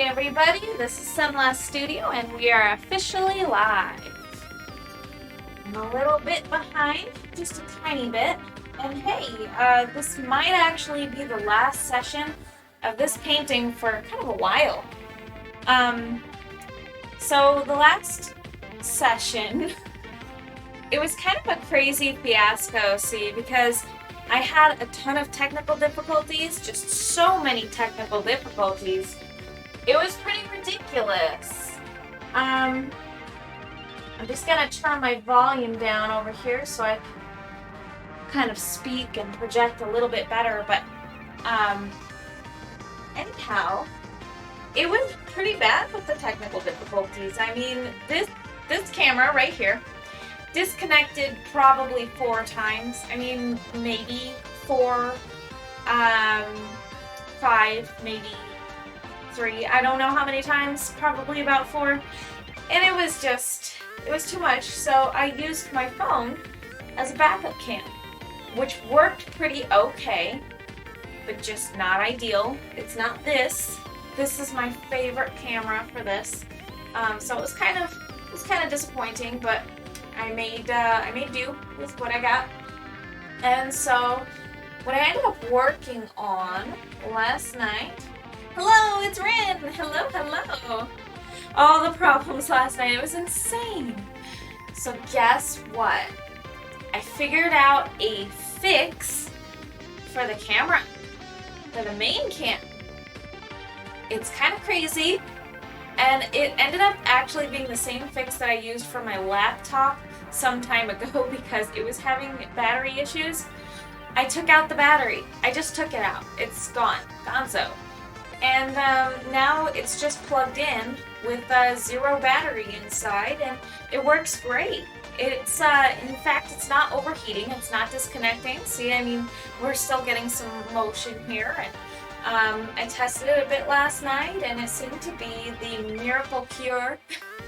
everybody, this is Sunlast Studio and we are officially live. I'm a little bit behind, just a tiny bit. And hey, this might actually be the last session of this painting for kind of a while. So the last session, it was kind of a crazy fiasco, see, because I had a ton of technical difficulties, just so many technical difficulties. It was pretty ridiculous. I'm just gonna turn my volume down over here so I can kind of speak and project a little bit better, but anyhow, it was pretty bad with the technical difficulties. I mean, this camera right here disconnected probably 4 times. I mean, maybe 4, 5, maybe 3. I don't know how many times, probably about 4. And it was too much. So I used my phone as a backup cam, which worked pretty okay, but just not ideal. It's not this. This is my favorite camera for this. So it was kind of disappointing, but I made do with what I got. And so what I ended up working on last night. Hello, it's Rin. Hello, hello. All the problems last night. It was insane. So guess what? I figured out a fix for the camera, for the main cam. It's kind of crazy. And it ended up actually being the same fix that I used for my laptop some time ago because it was having battery issues. I took out the battery. I just took it out. It's gone. Gonzo. And now it's just plugged in with 0 battery inside, and it works great. It's in fact, it's not overheating. It's not disconnecting. See, I mean, we're still getting some motion here, and I tested it a bit last night, and it seemed to be the miracle cure.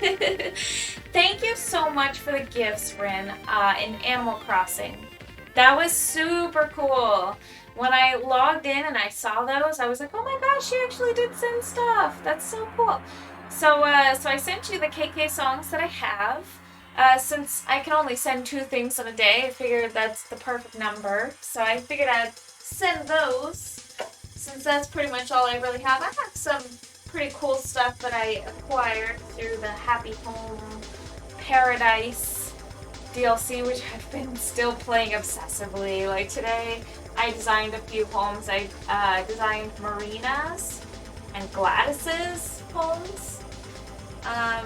Thank you so much for the gifts, Rin, in Animal Crossing. That was super cool. When I logged in and I saw those, I was like, oh my gosh, you actually did send stuff. That's so cool. So I sent you the KK songs that I have. Since I can only send 2 things in a day, I figured that's the perfect number. So I figured I'd send those, since that's pretty much all I really have. I have some pretty cool stuff that I acquired through the Happy Home Paradise DLC, which I've been still playing obsessively. Like today, I designed a few homes. I designed Marina's and Gladys's homes. I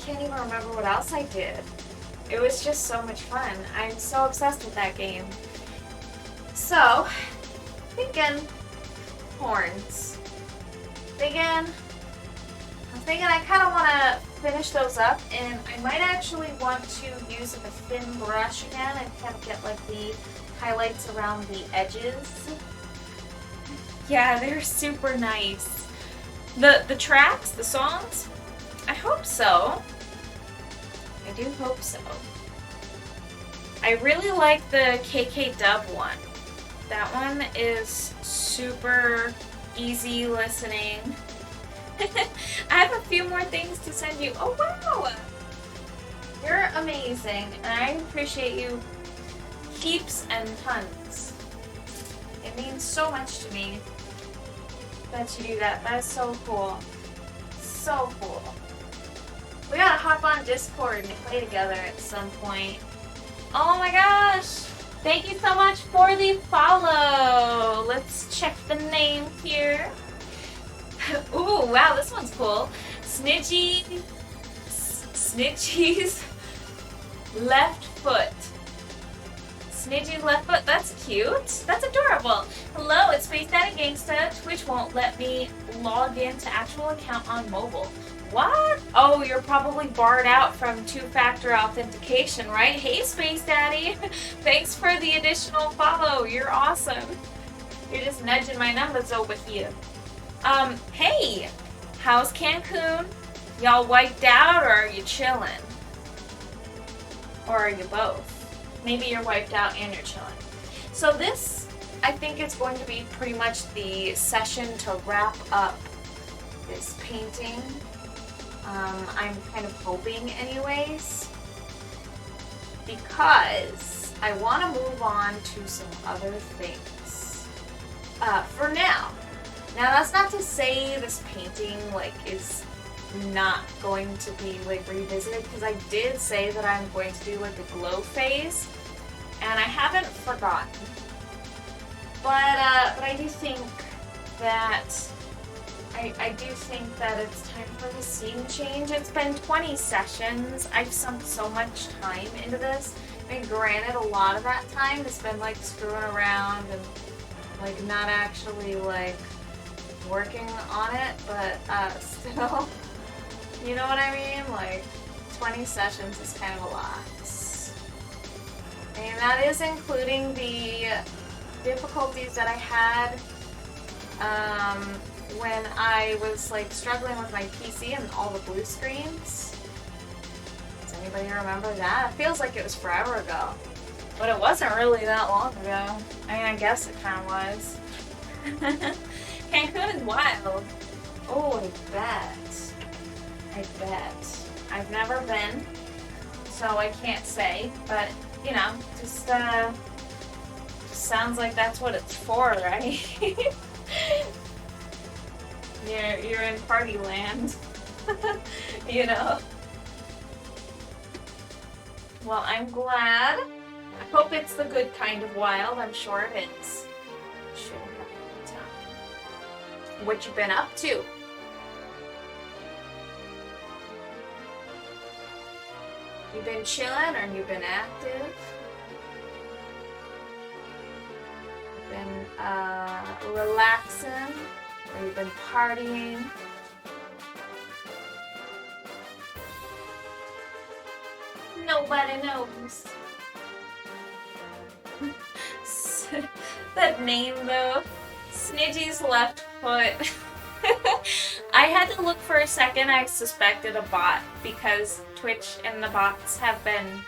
can't even remember what else I did. It was just so much fun. I'm so obsessed with that game. So, thinking horns. I'm thinking I kind of want to finish those up, and I might actually want to use like a thin brush again and kind of get like the highlights around the edges. Yeah, they're super nice. The tracks, the songs, I hope so. I do hope so. I really like the KK Dub one. That one is super easy listening. I have a few more things to send you. Oh wow! You're amazing, and I appreciate you heaps and tons. It means so much to me that you do that. That is so cool. So cool. We gotta hop on Discord and play together at some point. Oh my gosh! Thank you so much for the follow! Let's check the name here. Ooh, wow, this one's cool. Snidgy's left foot. Snidgy's left foot, that's cute. That's adorable. Hello, it's Space Daddy Gangsta. Twitch won't let me log into actual account on mobile. What? Oh, you're probably barred out from 2-factor authentication, right? Hey, Space Daddy. Thanks for the additional follow. You're awesome. You're just nudging my numbers over here. Hey, how's Cancun? Y'all wiped out, or are you chilling? Or are you both? Maybe you're wiped out and you're chilling. So this, I think, is going to be pretty much the session to wrap up this painting. I'm kind of hoping anyways, because I want to move on to some other things for now. Now that's not to say this painting like is not going to be like revisited, because I did say that I'm going to do like a glow phase, and I haven't forgotten. But I do think that I do think that it's time for the scene change. It's been 20 sessions. I've sunk so much time into this. I mean, granted, a lot of that time has been like screwing around and like not actually like working on it, but still, you know what I mean? Like 20 sessions is kind of a lot. And that is including the difficulties that I had when I was like struggling with my PC and all the blue screens. Does anybody remember that? It feels like it was forever ago, but it wasn't really that long ago. I mean, I guess it kind of was. Cancun is wild. Oh, I bet. I bet. I've never been, so I can't say, but you know, just sounds like that's what it's for, right? You're in party land, you know. Well, I'm glad. I hope it's the good kind of wild. I'm sure it is. Sure. What you been up to? You been chilling, or you been active? Been relaxing, or you've been partying? Nobody knows. That name though, Snidgy's left foot. I had to look for a second. I suspected a bot because Twitch and the bots have been,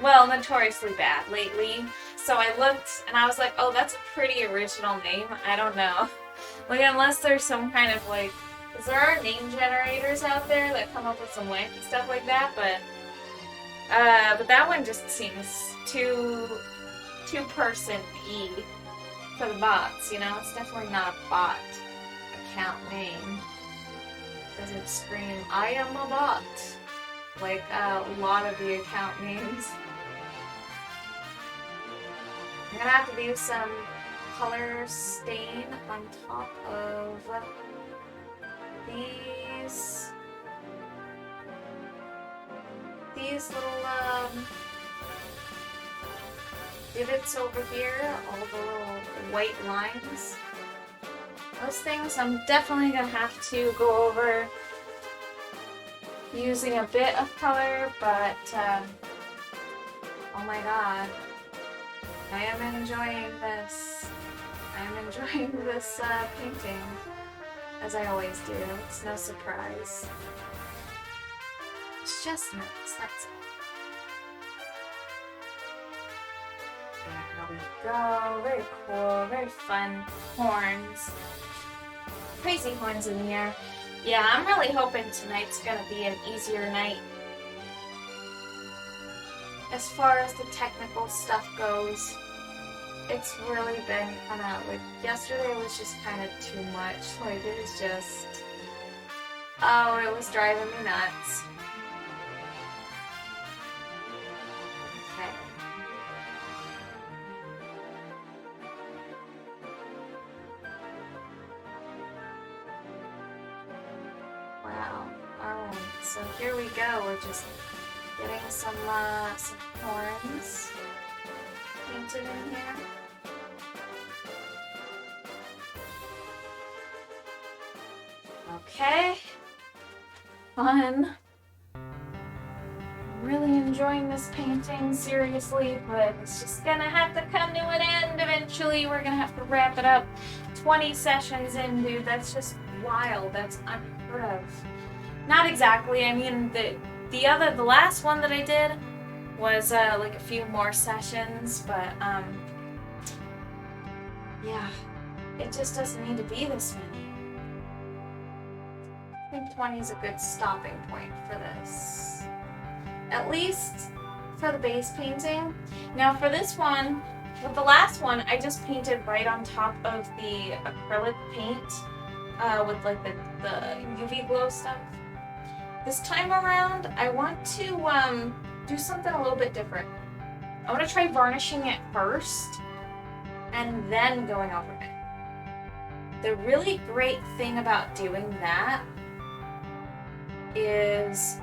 well, notoriously bad lately. So I looked and I was like, oh, that's a pretty original name. I don't know. Like, unless there's some kind of like, because there are name generators out there that come up with some wacky stuff like that, but that one just seems too person-y for the bots, you know? It's definitely not a bot account name. Doesn't scream, I am a bot, like a lot of the account names. I'm gonna have to do some color stain on top of these little divots over here, all the little white lines. Those things I'm definitely gonna have to go over using a bit of color, but oh my god, I am enjoying this. I am enjoying this painting, as I always do. It's no surprise. It's just nice, that's all. There we go. Very cool, very fun. Horns. Crazy horns in the air. Yeah, I'm really hoping tonight's gonna be an easier night. As far as the technical stuff goes, it's really been kind of like, yesterday was just kind of too much. Like, it was just, oh, it was driving me nuts. Okay. Wow. Alright, so here we go. We're just getting some horns painted in here. Okay. Fun. I'm really enjoying this painting, seriously, but it's just gonna have to come to an end eventually. We're gonna have to wrap it up. 20 sessions in, dude. That's just wild. That's unheard of. Not exactly. I mean, the last one that I did was like a few more sessions, but yeah, it just doesn't need to be this many. think 20 is a good stopping point for this. At least for the base painting. Now for this one, with the last one, I just painted right on top of the acrylic paint with like the UV glow stuff. This time around, I want to do something a little bit different. I want to try varnishing it first and then going over it. The really great thing about doing that is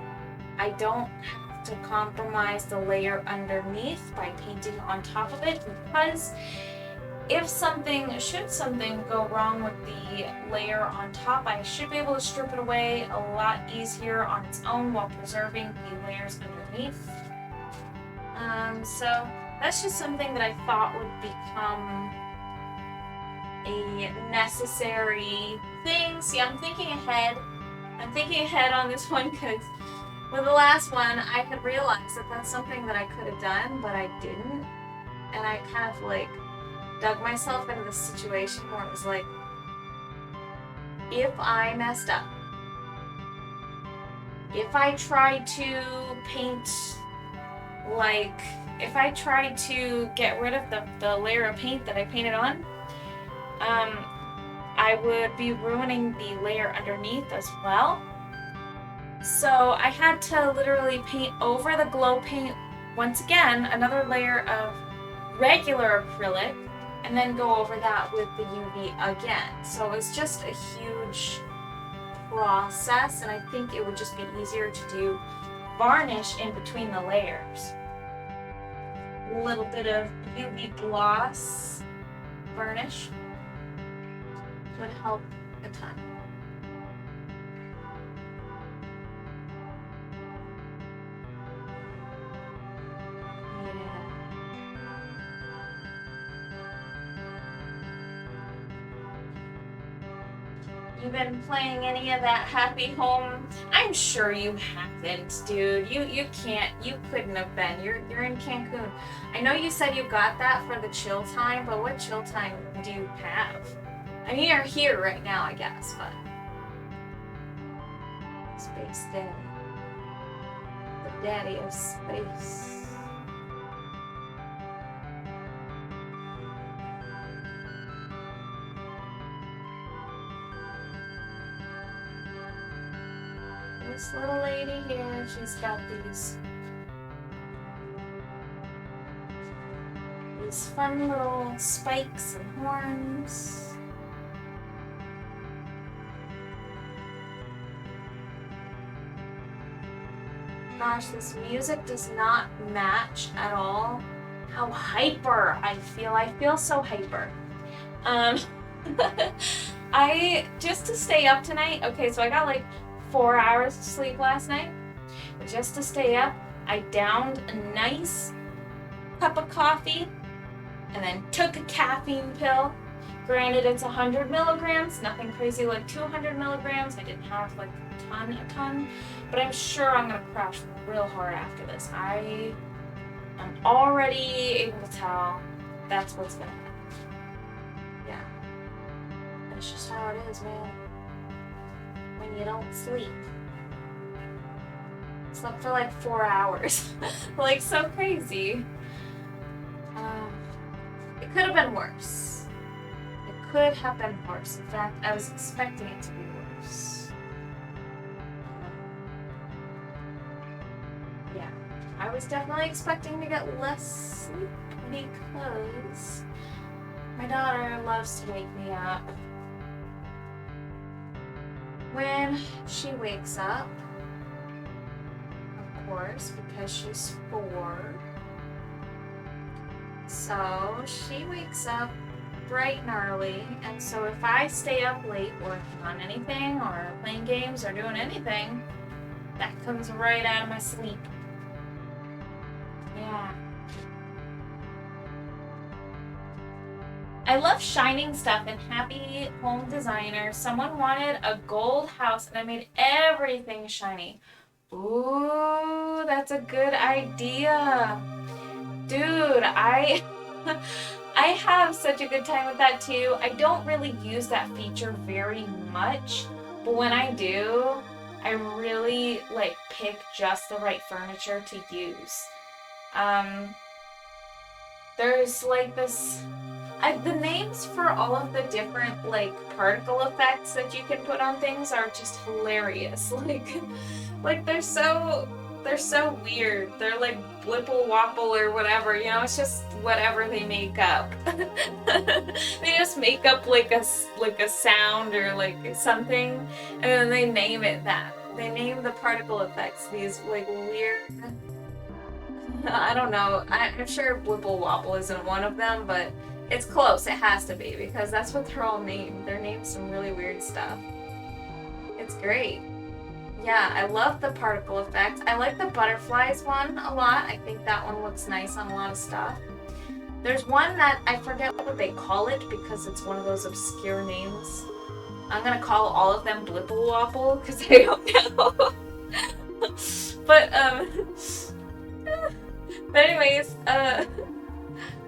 I don't have to compromise the layer underneath by painting on top of it, because should something go wrong with the layer on top, I should be able to strip it away a lot easier on its own while preserving the layers underneath. So that's just something that I thought would become a necessary thing. See, I'm thinking ahead. I'm thinking ahead on this one because with the last one, I had realized that that's something that I could have done, but I didn't. And I kind of like dug myself into this situation where it was like, if I messed up, if I tried to paint like, if I tried to get rid of the layer of paint that I painted on, I would be ruining the layer underneath as well. So I had to literally paint over the glow paint once again, another layer of regular acrylic, and then go over that with the UV again. So it's just a huge process, and I think it would just be easier to do varnish in between the layers. A little bit of UV gloss varnish would help a ton. You been playing any of that Happy Home? I'm sure you haven't, dude. You can't. You couldn't have been. You're in Cancun. I know you said you got that for the chill time, but what chill time do you have? I mean, you're here right now, I guess, but Space Daddy, the daddy of space. This little lady here, she's got these fun little spikes and horns. Gosh, this music does not match at all how hyper I feel. I feel so hyper. I just to stay up tonight. Okay, so I got like 4 hours of sleep last night. But just to stay up, I downed a nice cup of coffee and then took a caffeine pill. Granted, it's 100 milligrams, nothing crazy like 200 milligrams. I didn't have like a ton, but I'm sure I'm gonna crash real hard after this. I am already able to tell that's what's gonna happen. Yeah. That's just how it is, man. When you don't sleep. Slept for like 4 hours. Like, so crazy. It could have been worse. It could have been worse. In fact, I was expecting it to be worse. Yeah, I was definitely expecting to get less sleep because my daughter loves to wake me up. When she wakes up, of course, because she's 4. So she wakes up bright and early, and so if I stay up late working on anything or playing games or doing anything, that comes right out of my sleep. Yeah. I love shining stuff in Happy Home Designer. Someone wanted a gold house and I made everything shiny. Ooh, that's a good idea. Dude, I have such a good time with that too. I don't really use that feature very much, But when I do, I really like pick just the right furniture to use. There's like this, the names for all of the different like particle effects that you can put on things are just hilarious. Like they're so weird. They're like blipple wobble or whatever, you know, it's just whatever they make up. They just make up like a sound or like something, and then they name it that. They name the particle effects these like weird, I don't know. I'm sure blipple wobble isn't one of them, but it's close. It has to be, because that's what they're all named. They're named some really weird stuff. It's great. Yeah, I love the particle effect. I like the butterflies one a lot. I think that one looks nice on a lot of stuff. There's one that I forget what they call it because it's one of those obscure names. I'm gonna call all of them blipple wobble because I don't know. But anyways,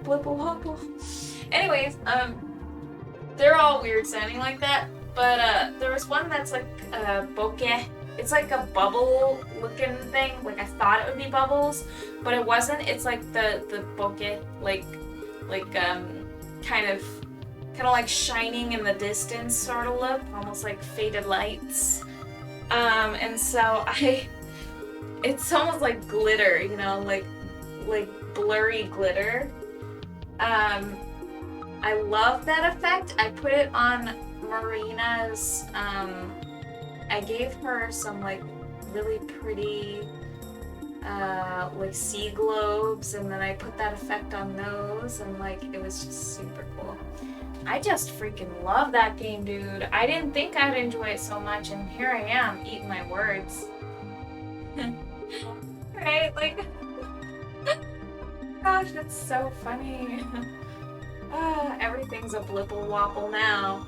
blipple wobble. Anyways, they're all weird sounding like that. But there was one that's like bokeh. It's like a bubble looking thing. Like I thought it would be bubbles, but it wasn't. It's like the bokeh, like kind of like shining in the distance sort of look, almost like faded lights. And so it's almost like glitter, you know, like blurry glitter. I love that effect. I put it on Marina's. I gave her some like really pretty like sea globes, and then I put that effect on those, and like it was just super cool. I just freaking love that game, dude. I didn't think I'd enjoy it so much, and here I am eating my words. Right? Like, gosh, that's so funny. Everything's a blipple wobble now.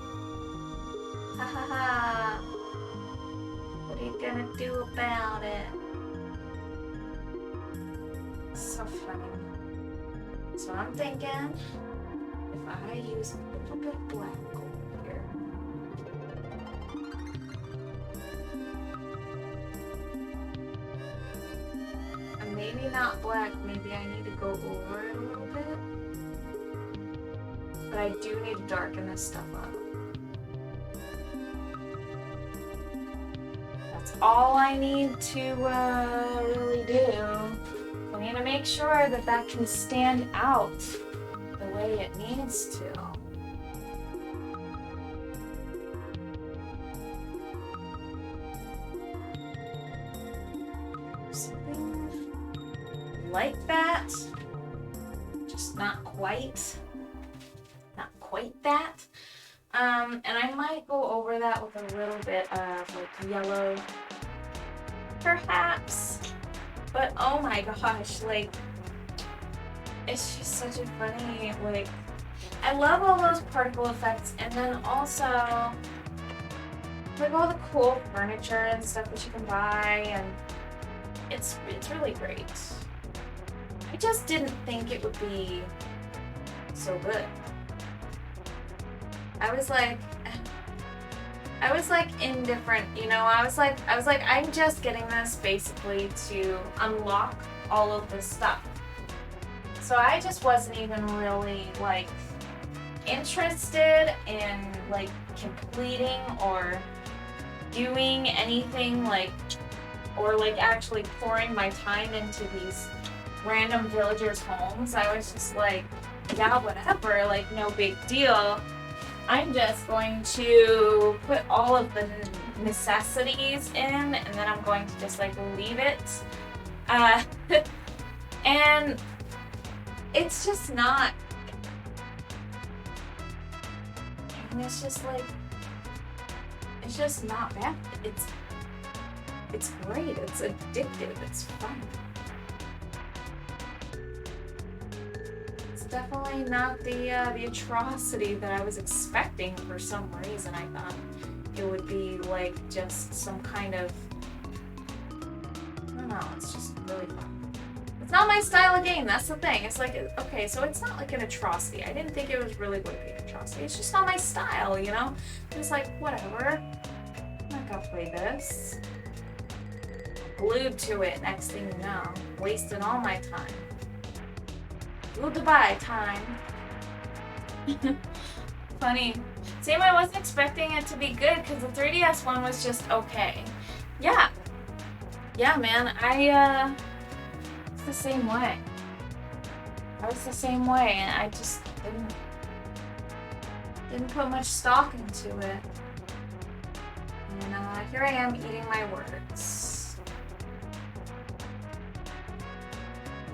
Ha ha ha. What are you gonna do about it? So funny. So I'm thinking, if I use a little bit of black gold here. And maybe not black, maybe I need to go over it a little bit. But I do need to darken this stuff up. That's all I need to really do. I need to make sure that that can stand out the way it needs to. Something like that. Just not quite. Not quite that. And I might go over that with a little bit of like yellow, perhaps. But oh my gosh, like, it's just such a funny, like, I love all those particle effects, and then also like all the cool furniture and stuff that you can buy, and it's really great. I just didn't think it would be so good. I was like indifferent, you know. I was like I'm just getting this basically to unlock all of this stuff. So I just wasn't even really like interested in like completing or doing anything like, or like actually pouring my time into these random villagers' homes. I was just like, yeah, whatever, like no big deal. I'm just going to put all of the necessities in, and then I'm going to just like leave it. And it's just not, and it's just like, it's just not bad. It's great. It's addictive. It's fun. Definitely not the atrocity that I was expecting for some reason. I thought it would be like just some kind of, I don't know, it's just really fun. It's not my style of game, that's the thing. It's like, okay, so it's not like an atrocity. I didn't think it was really going to be an atrocity. It's just not my style, you know? It's like, whatever. I'm not think I'll play this. Glued to it, next thing you know. Wasting all my time. Goodbye time. Funny. Same, I wasn't expecting it to be good because the 3DS one was just okay. Yeah. Yeah, man, it's the same way. I was the same way, and I just didn't put much stock into it. And here I am eating my words.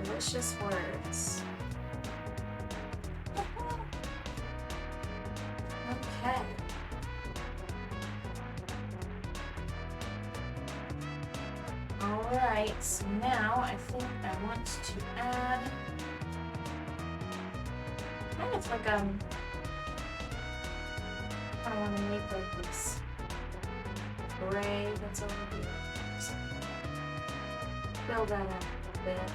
Delicious words. Okay. Alright, so now I think I want to add kind of like I want to make like this gray that's over here. So fill that up a bit.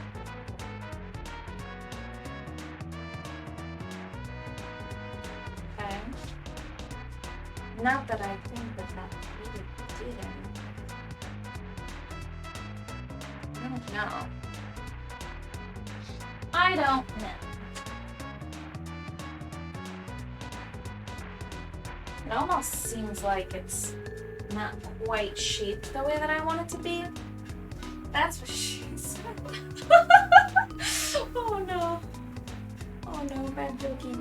Okay. Not that I think that really did anything. I don't know. I don't know. It almost seems like it's not quite shaped the way that I want it to be. That's what she said. Oh no. Oh no, bad jokey.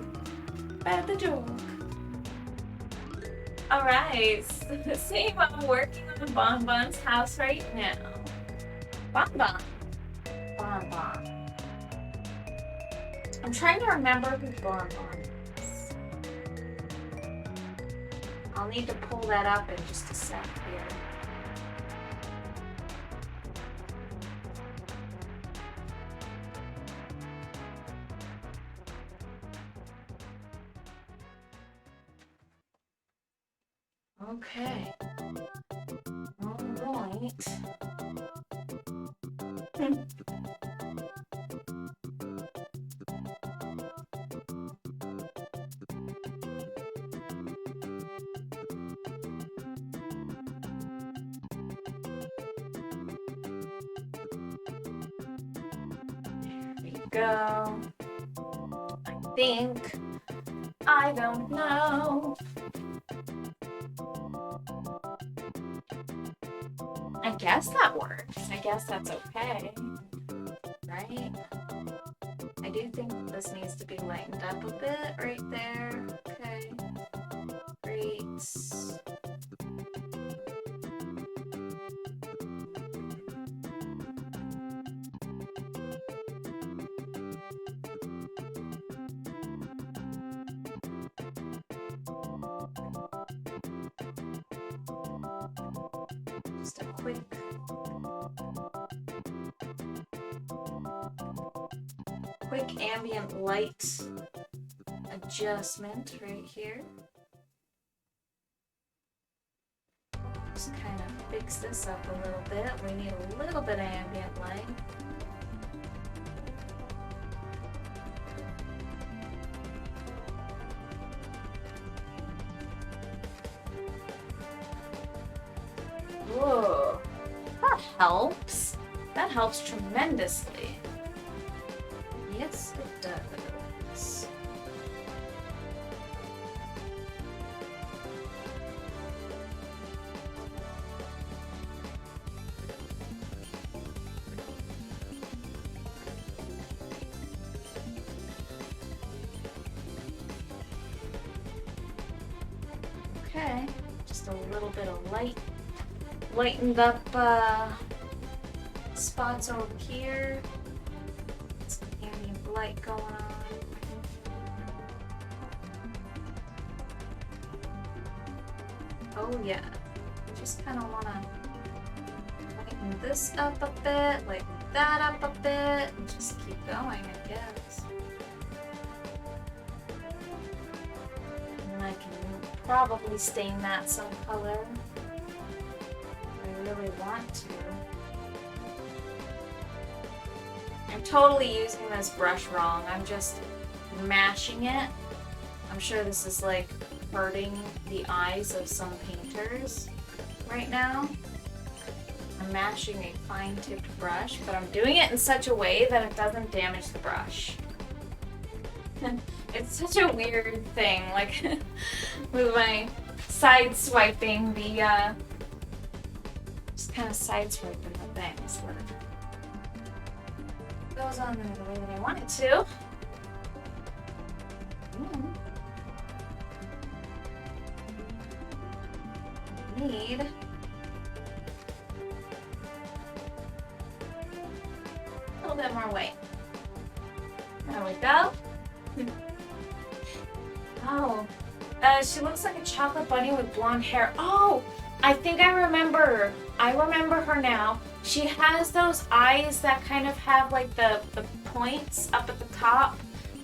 Bad the joke. Alright, same, I'm working on Bonbon's house right now. Bonbon. Bonbon. I'm trying to remember who Bonbon is. I'll need to pull that up in just a sec here. Okay. All right. Go. I think. I don't know. I guess that works. I guess that's okay. Right? I do think this needs to be lightened up a bit right there. Okay. Great. Just a quick ambient light adjustment right here. Just kind of fix this up a little bit. We need a little bit of ambient light. Whoa, that helps. That helps tremendously. Yes, it does. Okay, just a little bit of light. Lightened up spots over here. Some ambient light going on. Oh yeah, just kind of want to lighten this up a bit, lighten that up a bit, and just keep going, I guess. And I can probably stain that some color. I really want to. I'm totally using this brush wrong. I'm just mashing it. I'm sure this is like hurting the eyes of some painters. right now. I'm mashing a fine-tipped brush, but I'm doing it in such a way that it doesn't damage the brush. It's such a weird thing, like with my side swiping the just kind of side swiping the things. Goes on the way that I want it to. Need a little bit more weight. There we go. Oh, she looks like a chocolate bunny with blonde hair. Oh, I think I remember. I remember her now. She has those eyes that kind of have like the points up at the top,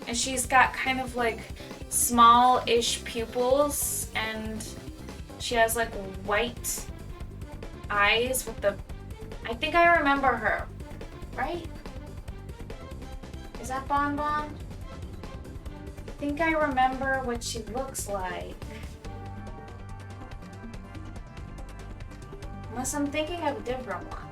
and she's got kind of like small-ish pupils, and she has like white eyes with the... I think I remember her, right? Is that Bon Bon? I think I remember what she looks like. Unless I'm thinking of a different one.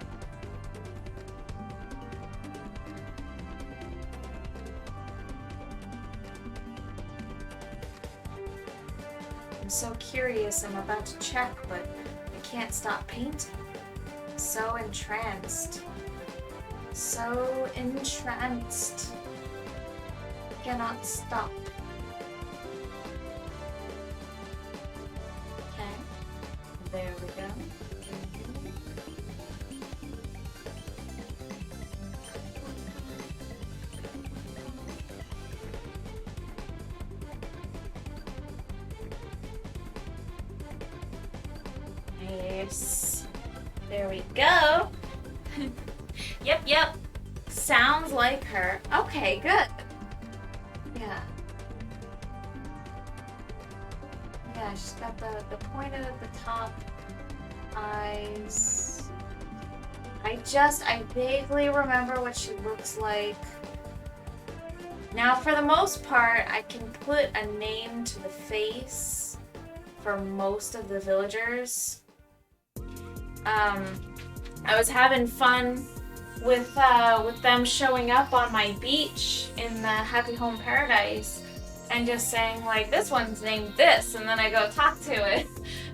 I'm so curious, I'm about to check, but I can't stop painting. So entranced. So entranced. Cannot stop. Okay. There we go. Nice. There we go. Yep. Sounds like her. Okay, good. Yeah. Yeah, she's got the pointed at the top eyes. I vaguely remember what she looks like. Now, for the most part, I can put a name to the face for most of the villagers. I was having fun with them showing up on my beach in the Happy Home Paradise and just saying like, this one's named this, and then I go talk to it.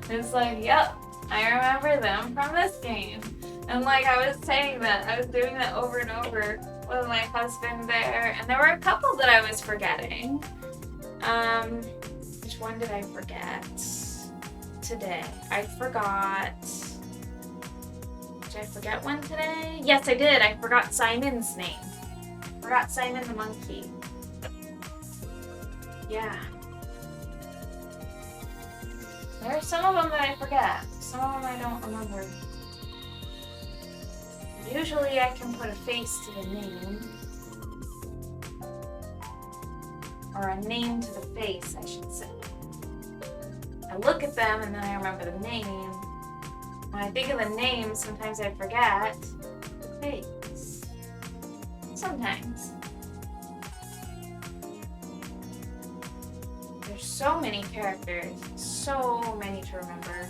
It's like, yep, I remember them from this game. And like I was saying that, I was doing that over and over with my husband there, and there were a couple that I was forgetting. Which one did I forget today? I forgot... Did I forget one today? Yes, I did. I forgot Simon's name. Forgot Simon the monkey. Yeah. There are some of them that I forget. Some of them I don't remember. Usually I can put a face to the name. Or a name to the face, I should say. I look at them and then I remember the name. When I think of the name, sometimes I forget the face. Sometimes. There's so many characters, so many to remember.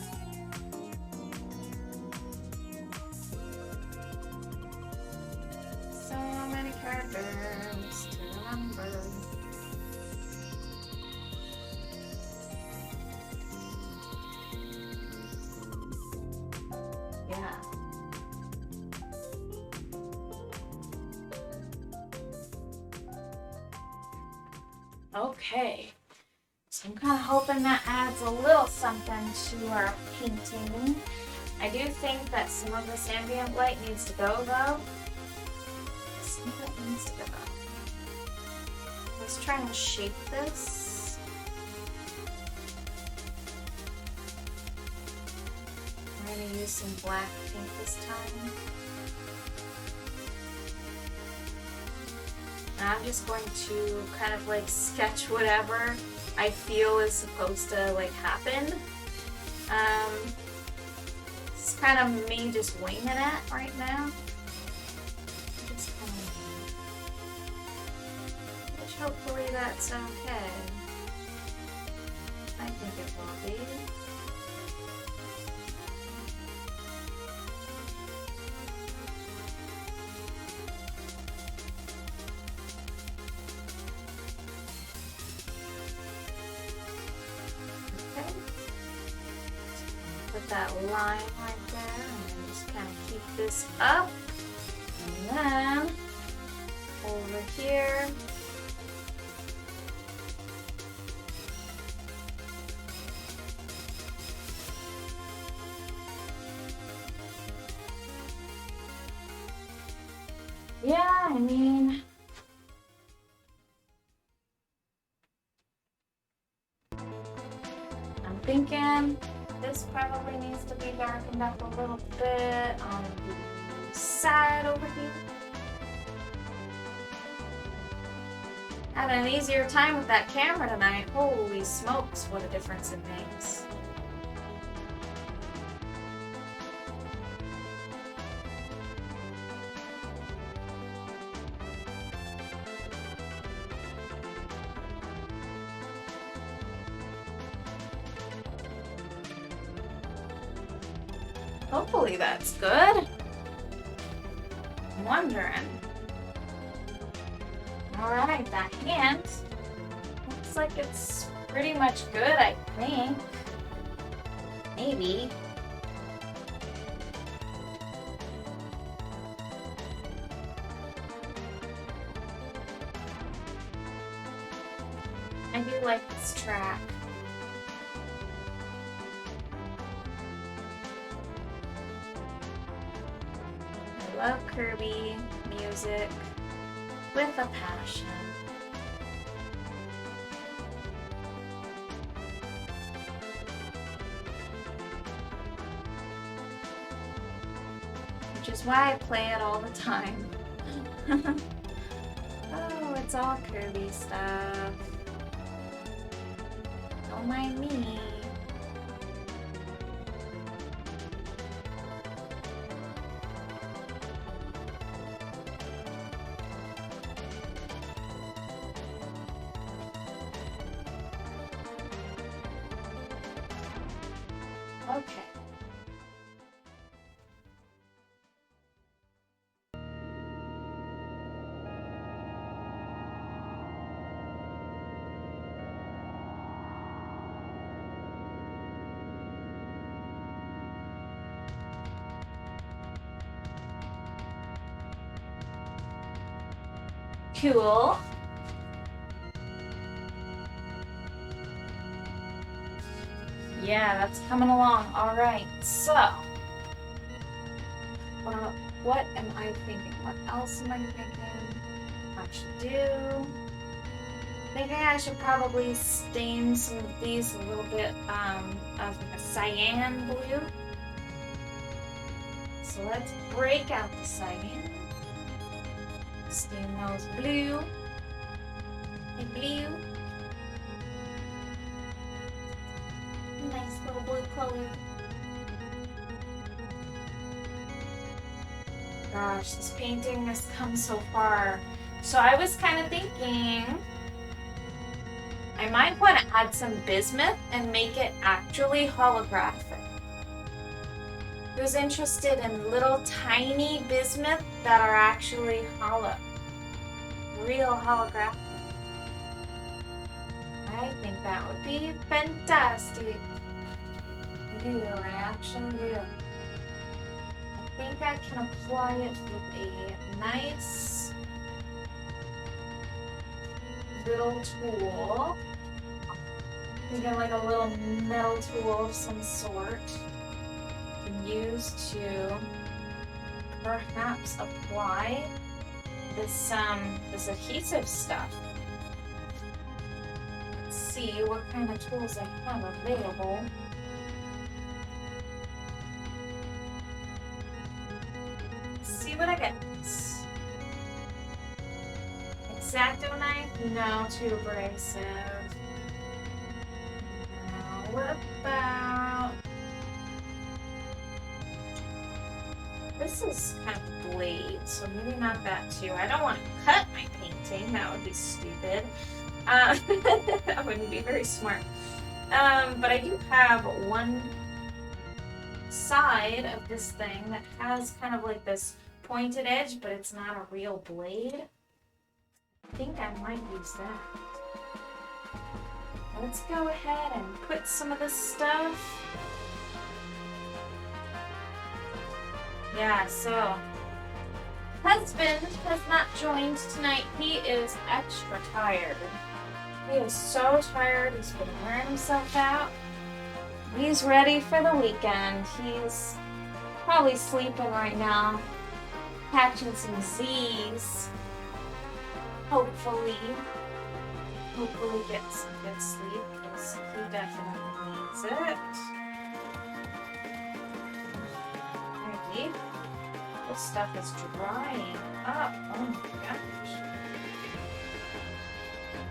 So many characters to remember. Yeah. Okay. So I'm kind of hoping that adds a little something to our painting. I do think that some of this ambient light needs to go though. Some of it needs to go. Let's try and shape this. I'm going to use some black paint this time. And I'm just going to kind of like sketch whatever I feel is supposed to like happen. It's kind of me just winging it right now. Just kind of, which hopefully that's okay. I think it will be. that line right there, and just kind of keep this up. And then over here, yeah, I mean, I'm thinking this probably needs to be darkened up a little bit on the side over here. Having an easier time with that camera tonight. Holy smokes, what a difference it makes. Hopefully that's good. I'm wondering. Alright, that hand looks like it's pretty much good, I think. Maybe. I do like this track. I love Kirby music with a passion. Which is why I play it all the time. Oh, it's all Kirby stuff. Don't mind me. Okay. Cool. Yeah, that's coming along. All right, so what am I thinking? What else am I thinking I should do? Thinking I should probably stain some of these a little bit of a cyan blue. So let's break out the cyan. Stain those blue. And blue. Nice little blue color. Gosh, this painting has come so far. So I was kind of thinking I might want to add some bismuth and make it actually holographic. Who's interested in little tiny bismuth that are actually hollow? Real holographic. I think that would be fantastic. I do, I actually do. I think I can apply it with a nice little tool. You get like a little metal tool of some sort. You can use to perhaps apply this adhesive stuff. Let's see what kind of tools I have available. What I get? X-Acto knife? No, too abrasive. Now, what about... This is kind of blade, so maybe not that too. I don't want to cut my painting. That would be stupid. That wouldn't be very smart. But I do have one side of this thing that has kind of like this pointed edge, but it's not a real blade. I think I might use that. Let's go ahead and put some of this stuff Yeah, so husband has not joined tonight. He is extra tired. He is so tired. He's been wearing himself out. He's ready for the weekend. He's probably sleeping right now, catching some Z's. Hopefully get some good sleep because he definitely needs it. Maybe this stuff is drying up. Oh my gosh.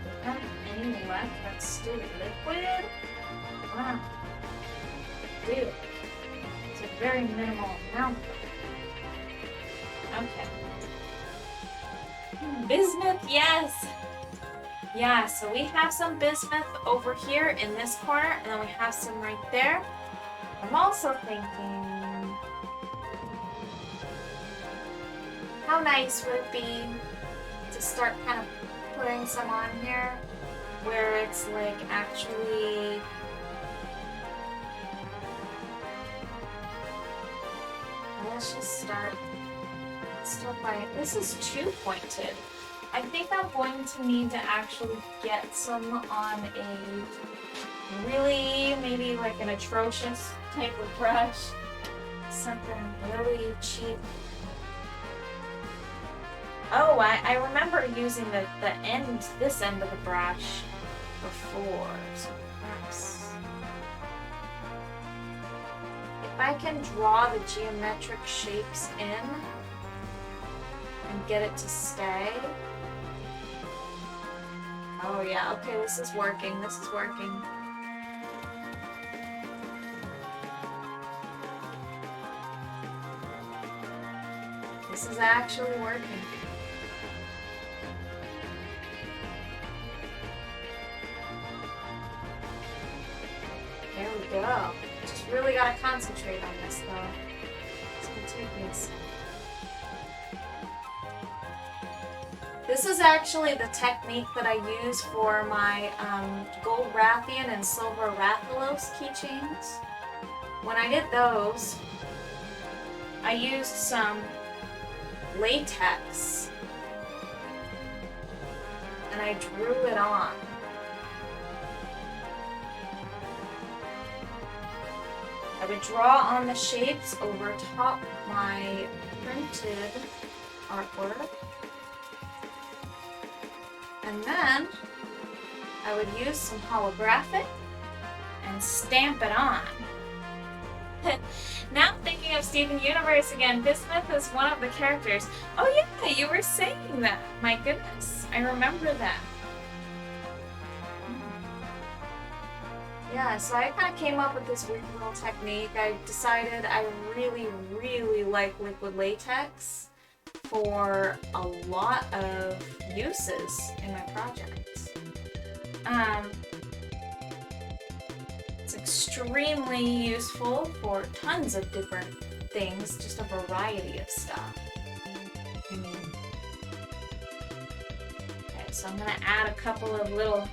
Do we have any left that's still liquid? Wow. Dude. It's a very minimal amount. Okay. Bismuth, yes! Yeah, so we have some bismuth over here in this corner, and then we have some right there. I'm also thinking, how nice would it be to start kind of putting some on here where it's like actually let's just start by, this is too pointed. I think I'm going to need to actually get some on a really, maybe like an atrocious type of brush. Something really cheap. Oh, I remember using this end of the brush before. So perhaps if I can draw the geometric shapes in and get it to stay. Oh yeah, okay, this is working, this is working. This is actually working. There we go. Just really gotta concentrate on this though. It's gonna take me a second. This is actually the technique that I use for my gold Rathian and silver Rathalos keychains. When I did those, I used some latex and I drew it on. I would draw on the shapes over top my printed artwork. And then I would use some holographic and stamp it on. Now I'm thinking of Steven Universe again. Bismuth is one of the characters. Oh yeah, you were saying that. My goodness, I remember that. Yeah, so I kind of came up with this weird little technique. I decided I really, really like liquid latex for a lot of uses in my projects. It's extremely useful for tons of different things, just a variety of stuff. Okay, so I'm gonna add a couple of little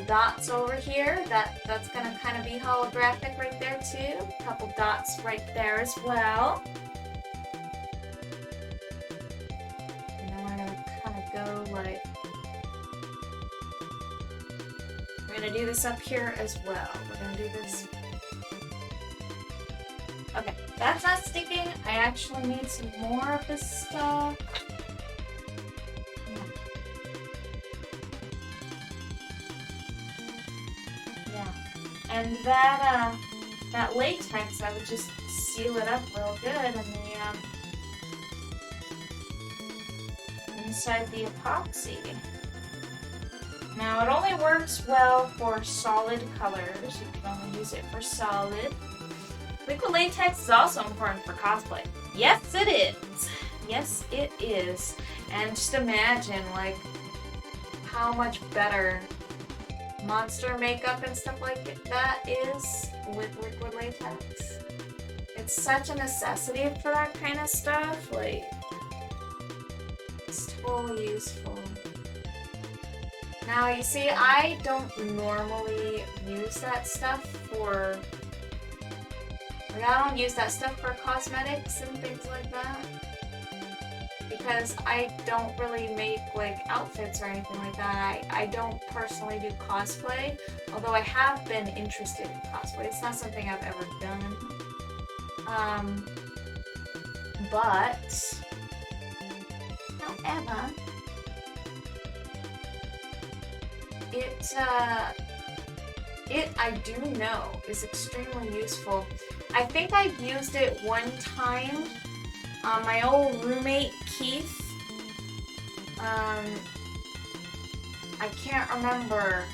dots over here. That's gonna kind of be holographic right there too. A couple dots right there as well. Like, we're gonna do this up here as well. We're gonna do this. Okay, that's not sticking. I actually need some more of this stuff. Yeah, and that latex, I would just seal it up real good, and inside the epoxy. Now it only works well for solid colors. You can only use it for solid. Liquid latex is also important for cosplay. Yes, it is. Yes, it is. And just imagine like how much better monster makeup and stuff like that is with liquid latex. It's such a necessity for that kind of stuff. Like, it's totally useful. Now, you see, I don't normally use that stuff for Like, I don't use that stuff for cosmetics and things like that. Because I don't really make like outfits or anything like that. I don't personally do cosplay, although I have been interested in cosplay. It's not something I've ever done. But however, it I do know is extremely useful. I think I've used it one time. My old roommate Keith, I can't remember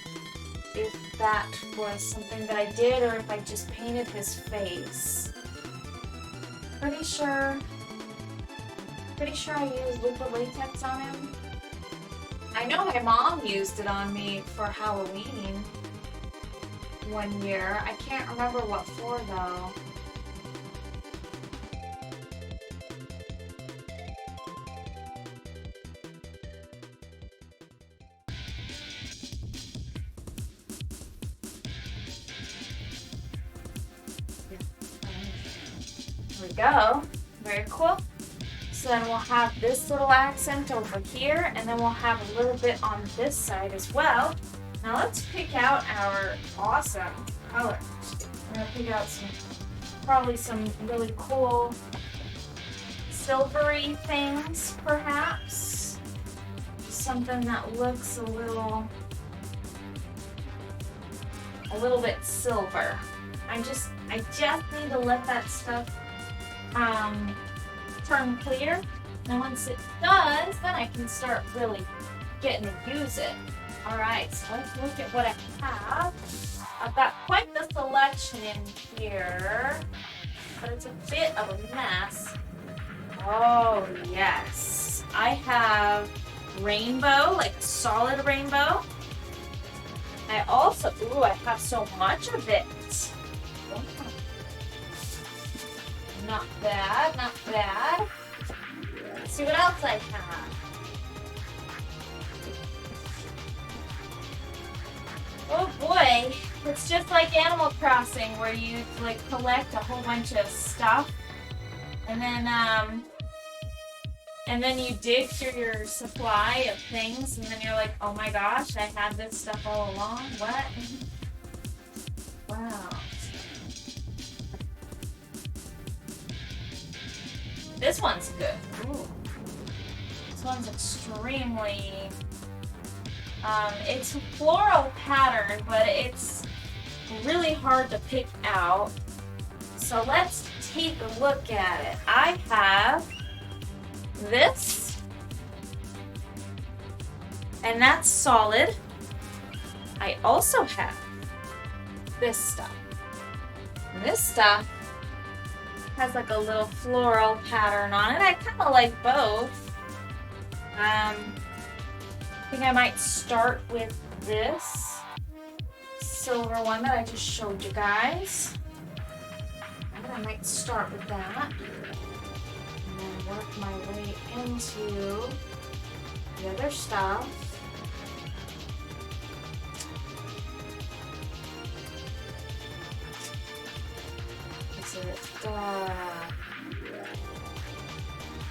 if that was something that I did or if I just painted his face. Pretty sure I used liquid latex on him. I know my mom used it on me for Halloween one year. I can't remember what for though. There we go. Very cool. So then we'll have this little accent over here, and then we'll have a little bit on this side as well. Now let's pick out our awesome colors. I'm gonna pick out probably some really cool silvery things, perhaps. Something that looks a little bit silver. I just need to let that stuff turn clear, and once it does, then I can start really getting to use it. Alright, so let's look at what I have. I've got quite the selection in here, but it's a bit of a mess. Oh yes, I have rainbow, like solid rainbow. I also, I have so much of it. Not bad, not bad. Let's see what else I have. Oh boy, it's just like Animal Crossing where you like collect a whole bunch of stuff and then you dig through your supply of things and then you're like, oh my gosh, I had this stuff all along. What? Wow. This one's good. Ooh. This one's extremely, it's Floral Pattern, but it's really hard to pick out. So let's take a look at it. I have this, and that's solid. I also have this stuff. And this stuff has like a little floral pattern on it. I kind of like both. I think I might start with this silver one that I just showed you guys. I think I might start with that. And then work my way into the other stuff. Is it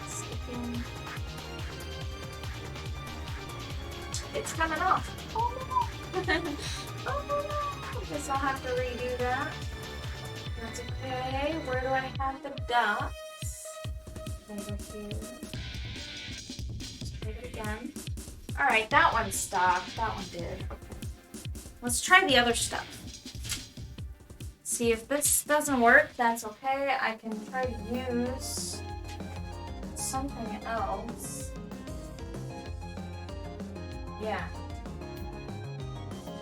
sticking? It's coming off. Oh no! Oh no! Guess I'll have to redo that. That's okay. Where do I have the dots? Over here. Let's try it again. Alright, that one stopped. That one did. Okay. Let's try the other stuff. See if this doesn't work, that's okay. I can try to use something else. Yeah.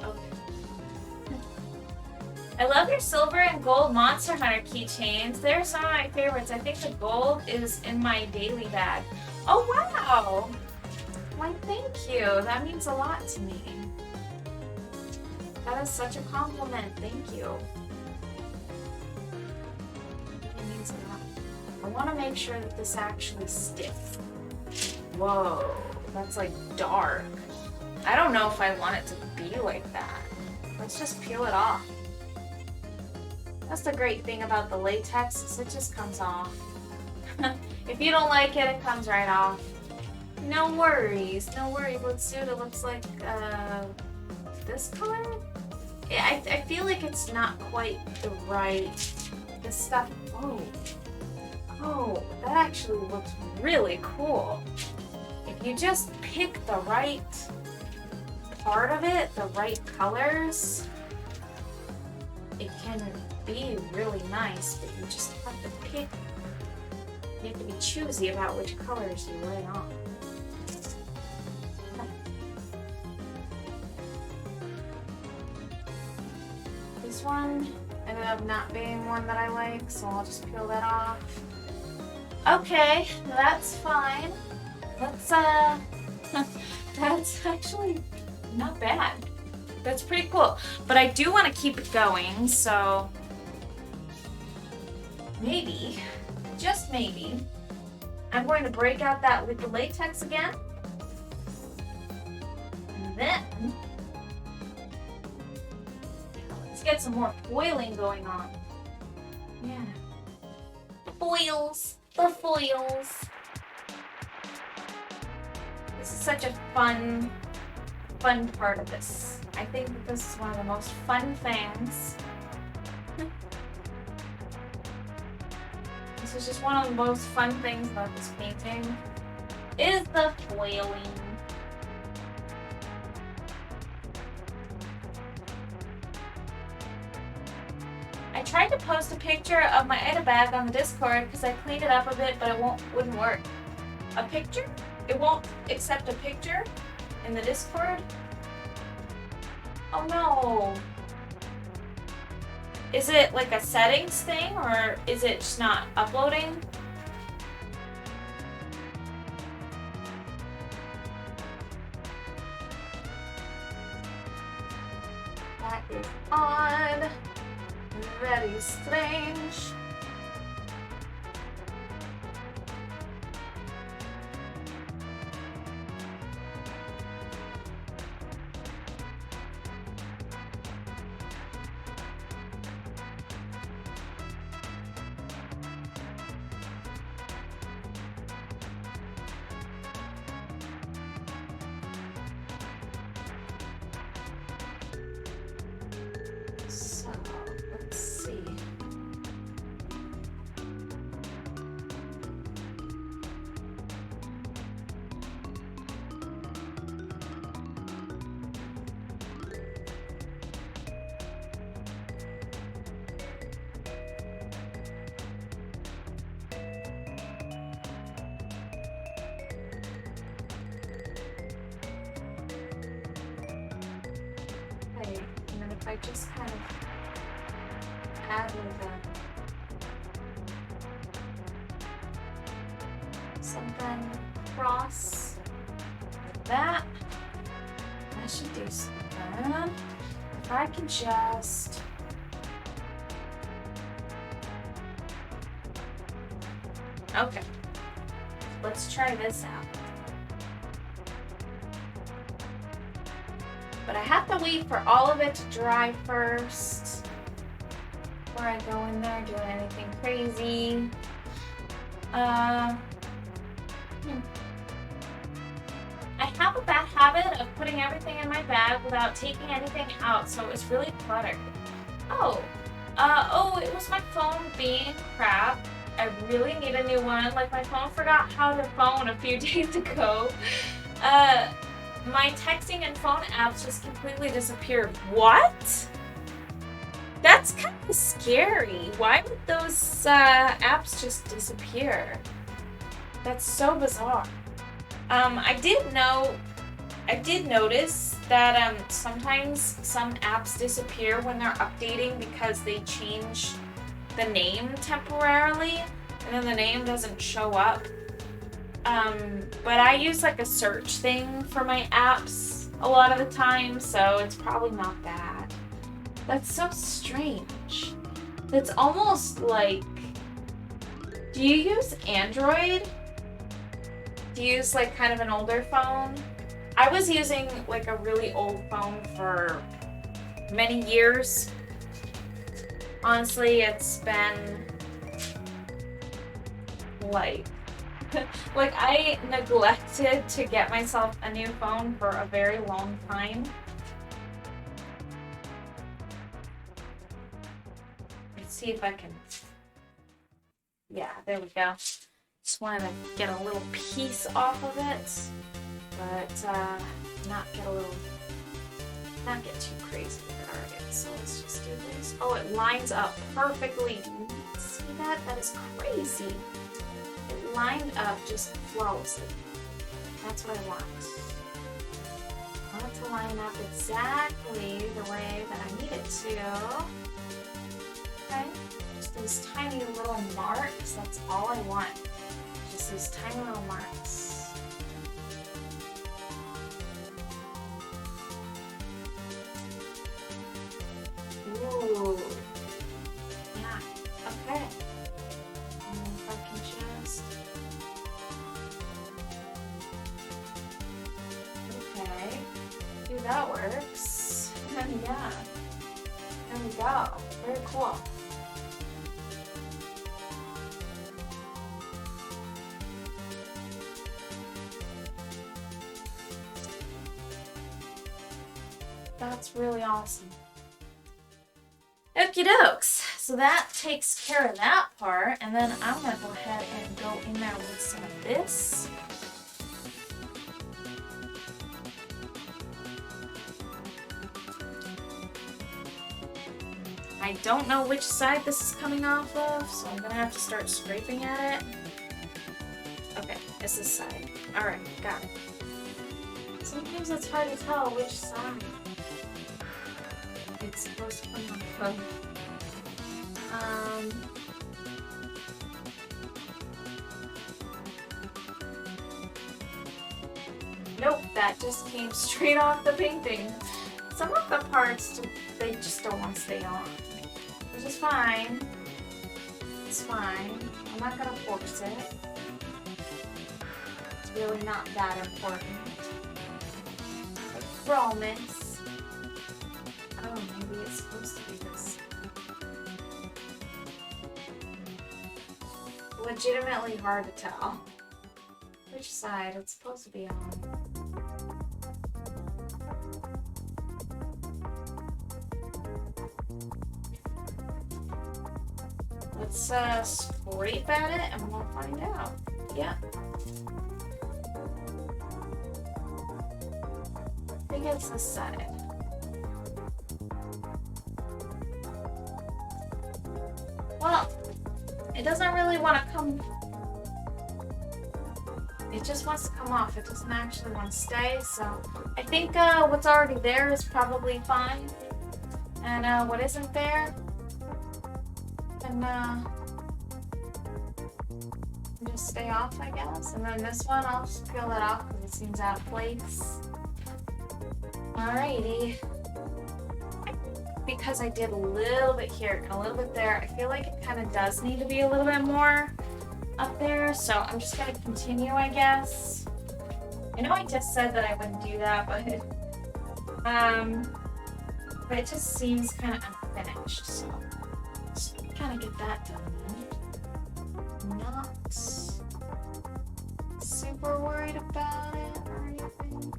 Okay. I love your silver and gold Monster Hunter keychains. They're some of my favorites. I think the gold is in my daily bag. Oh wow! Why, thank you. That means a lot to me. That is such a compliment. Thank you. I want to make sure that this actually sticks. Whoa, that's like dark. I don't know if I want it to be like that. Let's just peel it off. That's the great thing about the latex, is it just comes off. If you don't like it, it comes right off. No worries, no worries. Let's see what it looks like. This color? Yeah, I feel like it's not quite the right. This stuff. Oh, that actually looks really cool. If you just pick the right part of it, the right colors, it can be really nice, but you just have to pick. You have to be choosy about which colors you lay on. This one ended up not being one that I like, so I'll just peel that off. Okay, that's fine. Let's that's actually not bad. That's pretty cool. But I do want to keep it going, so maybe, just maybe, I'm going to break out that with the latex again. And then let's get some more foiling going on. Yeah. Foils. The foils. This is such a fun part of this. I think that this is one of the most fun things. This is just one of the most fun things about this painting, is the foiling. I tried to post a picture of my Ida bag on the Discord because I cleaned it up a bit, but it wouldn't work. A picture? It won't accept a picture in the Discord? Oh no. Is it like a settings thing, or is it just not uploading? That is odd. Very strange. So, let's see. Okay, and then if I just kind of add something across like that, that should do something. If I can just okay, let's try this out. But I have to wait for all of it to dry first before I go in there doing anything crazy. I have a bad habit of putting everything in my bag without taking anything out, so it's really cluttered. Oh, it was my phone being crap. I really need a new one. Like, my phone forgot how to phone a few days ago. My texting and phone apps just completely disappeared. What? That's kind of scary. Why would those apps just disappear? That's so bizarre. I did notice that sometimes some apps disappear when they're updating because they change the name temporarily, and then the name doesn't show up. But I use like a search thing for my apps a lot of the time, so it's probably not that. That's so strange. It's almost like, do you use Android? Do you use like kind of an older phone? I was using like a really old phone for many years. Honestly, it's been like, like I neglected to get myself a new phone for a very long time. Let's see if I can, yeah, there we go. Just wanted to get a little piece off of it, but not get too crazy with it. Alright, so let's just do this. Oh, it lines up perfectly. See that? That is crazy. It lined up just flawlessly. That's what I want. I want it to line up exactly the way that I need it to. Okay? Just those tiny little marks. That's all I want. Just those tiny little marks. Ooh. Yeah. Okay. And then if I can just... Okay. Dude, that works. And yeah. There we go. Very cool. That's really awesome. Okie dokes. So that takes care of that part, and then I'm gonna go ahead and go in there with some of this. I don't know which side this is coming off of, so I'm gonna have to start scraping at it. Okay, it's this side. Alright, got it. Sometimes it's hard to tell which side it's supposed to come off of. Nope, that just came straight off the painting. Some of the parts, they just don't want to stay on. Which is fine. It's fine. I'm not gonna force it. It's really not that important. I promise. Oh, maybe it's supposed to be this. Legitimately hard to tell which side it's supposed to be on. Let's scrape at it and we'll find out. Yeah. I think it's this side. Well, it doesn't really want to come. It just wants to come off. It doesn't actually want to stay. So I think what's already there is probably fine. And what isn't there, and just stay off, I guess. And then this one, I'll just peel that off because it seems out of place. Alrighty. Because I did a little bit here and a little bit there, I feel like it kind of does need to be a little bit more up there. So I'm just going to continue, I guess. I know I just said that I wouldn't do that, but it just seems kind of unfinished. So just kind of get that done. Not super worried about it or anything.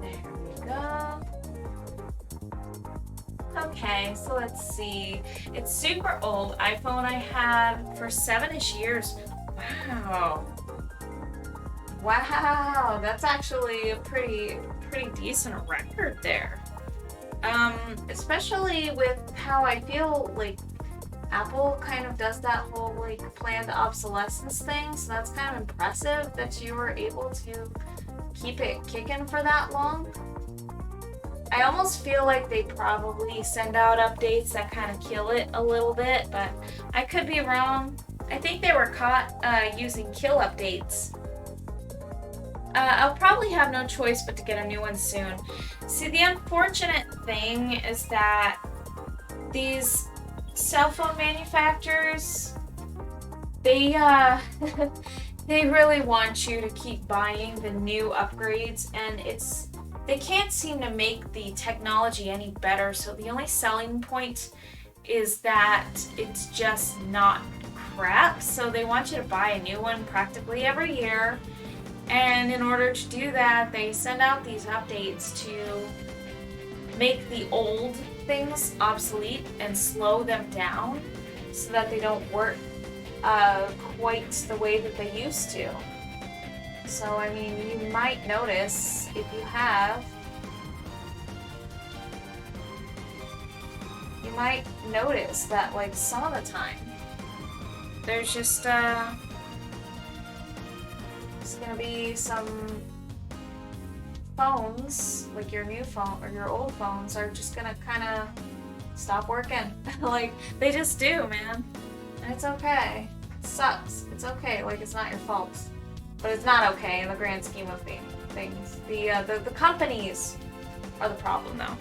There we go. Okay, so let's see. It's super old. iPhone I had for 7-ish years. Wow. Wow, that's actually a pretty decent record there. Especially with how I feel like Apple kind of does that whole like planned obsolescence thing, so that's kind of impressive that you were able to keep it kicking for that long. I almost feel like they probably send out updates that kind of kill it a little bit, but I could be wrong. I think they were caught using kill updates. I'll probably have no choice but to get a new one soon. See, the unfortunate thing is that these cell phone manufacturers, they they really want you to keep buying the new upgrades, and they can't seem to make the technology any better. So the only selling point is that it's just not crap. So they want you to buy a new one practically every year. And in order to do that, they send out these updates to make the old things obsolete and slow them down so that they don't work quite the way that they used to. So, I mean, you might notice if you have, you might notice that, like, some of the time, there's just, it's gonna be some phones, like your new phone or your old phones, are just gonna kind of stop working. Like, they just do, man. And it's okay. It sucks. It's okay. Like, it's not your fault. But it's not okay in the grand scheme of things. The companies are the problem, though.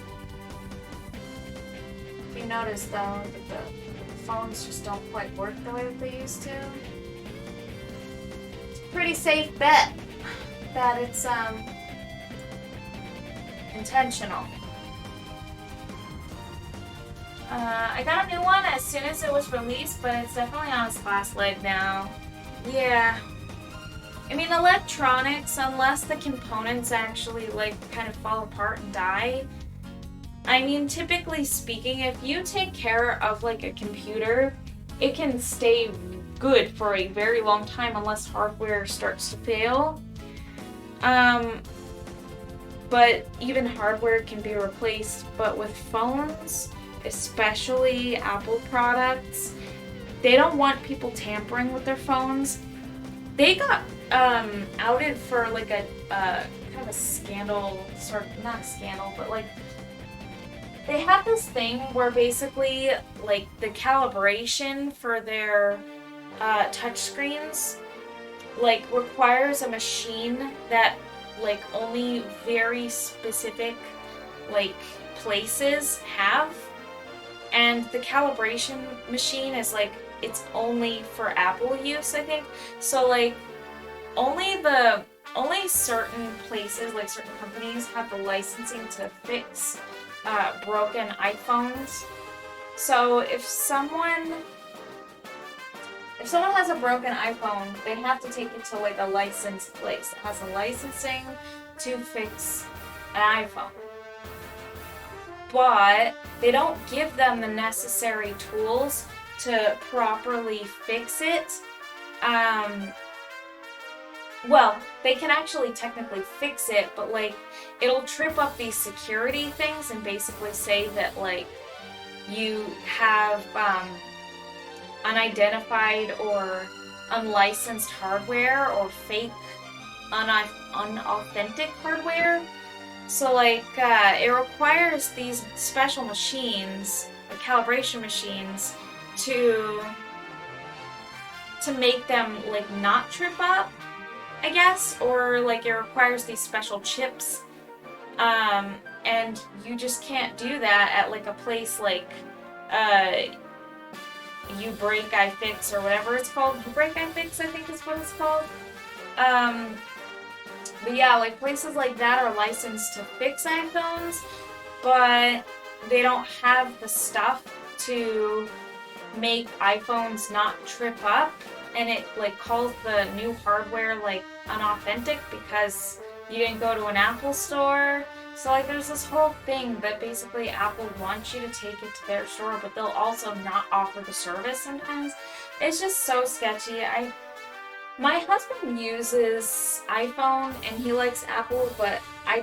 If you notice, though, that the phones just don't quite work the way that they used to, it's a pretty safe bet that it's intentional. I got a new one as soon as it was released, but it's definitely on its last leg now. Yeah. I mean, electronics, unless the components actually, like, kind of fall apart and die. I mean, typically speaking, if you take care of, like, a computer, it can stay good for a very long time unless hardware starts to fail. But even hardware can be replaced. But with phones, especially Apple products, they don't want people tampering with their phones. They got outed for like a kind of a scandal, sort of, not a scandal, but like they have this thing where basically like the calibration for their touchscreens like requires a machine that like only very specific like places have, and the calibration machine is like it's only for Apple use, I think. So like only certain places, like certain companies, have the licensing to fix broken iPhones. So if someone has a broken iPhone, they have to take it to like a licensed place that has the licensing to fix an iPhone. But they don't give them the necessary tools to properly fix it. Well, they can actually technically fix it, but like it'll trip up these security things and basically say that like you have unidentified or unlicensed hardware or fake unauthentic hardware. So like it requires these special machines, like calibration machines, to make them like not trip up, I guess, or like it requires these special chips, and you just can't do that at like a place like You Break I Fix or whatever it's called. You Break I Fix, I think is what it's called. But yeah, like places like that are licensed to fix iPhones, but they don't have the stuff to make iPhones not trip up, and it like calls the new hardware like unauthentic because you didn't go to an Apple store. So like there's this whole thing that basically Apple wants you to take it to their store, but they'll also not offer the service sometimes. It's just so sketchy. My husband uses iPhone and he likes Apple, but I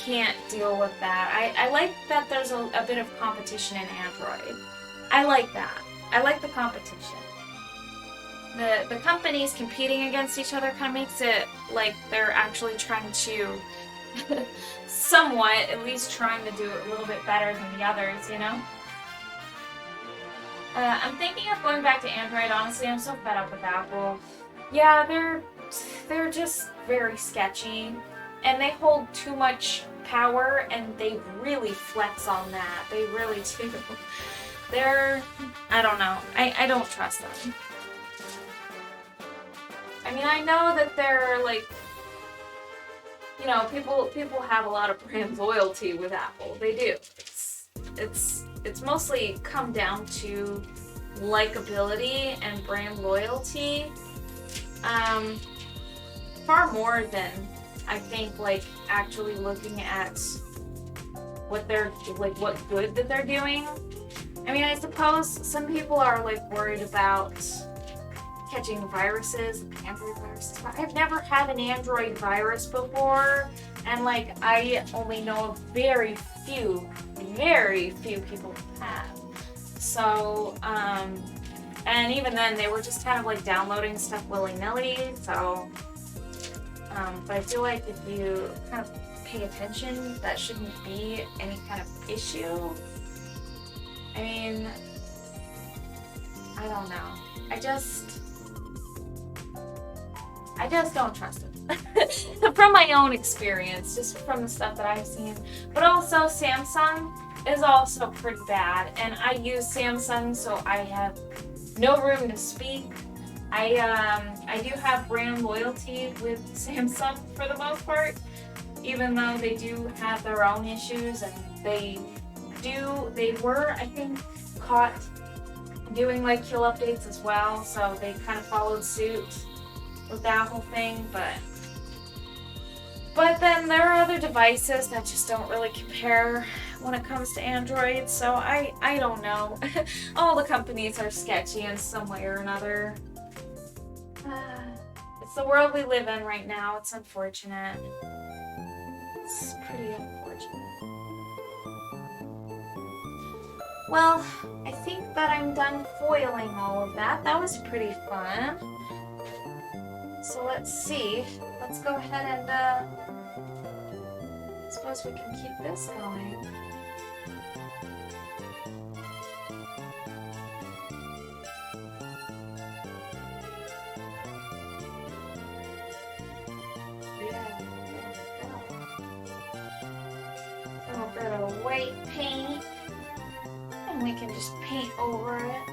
can't deal with that. I like that there's a bit of competition in Android. I like that. I like the competition. The companies competing against each other kind of makes it like they're actually trying to somewhat, at least trying to do it a little bit better than the others, you know? I'm thinking of going back to Android. Honestly, I'm so fed up with Apple. Yeah, they're just very sketchy, and they hold too much power, and they really flex on that. They really do. I don't know. I don't trust them. I mean, I know that there are like, you know, people have a lot of brand loyalty with Apple. They do. It's mostly come down to likability and brand loyalty. Far more than I think like actually looking at what they're like, what good that they're doing. I mean, I suppose some people are like worried about catching viruses, Android viruses. But I've never had an Android virus before, and like I only know of very few people who have. So, and even then they were just kind of like downloading stuff willy-nilly. So, but I feel like if you kind of pay attention, that shouldn't be any kind of issue. I mean, I don't know. I just don't trust it. From my own experience, just from the stuff that I've seen. But also Samsung is also pretty bad. And I use Samsung, so I have no room to speak. I do have brand loyalty with Samsung for the most part, even though they do have their own issues, and they were, I think, caught doing like kill updates as well, so they kind of followed suit with that whole thing, but then there are other devices that just don't really compare when it comes to Android, so I don't know. All the companies are sketchy in some way or another. It's the world we live in right now. It's unfortunate. It's pretty unfortunate. Well, I think that I'm done foiling all of that. That was pretty fun. So let's see. Let's go ahead and, I suppose we can keep this going. A little bit of white paint, and we can just paint over it.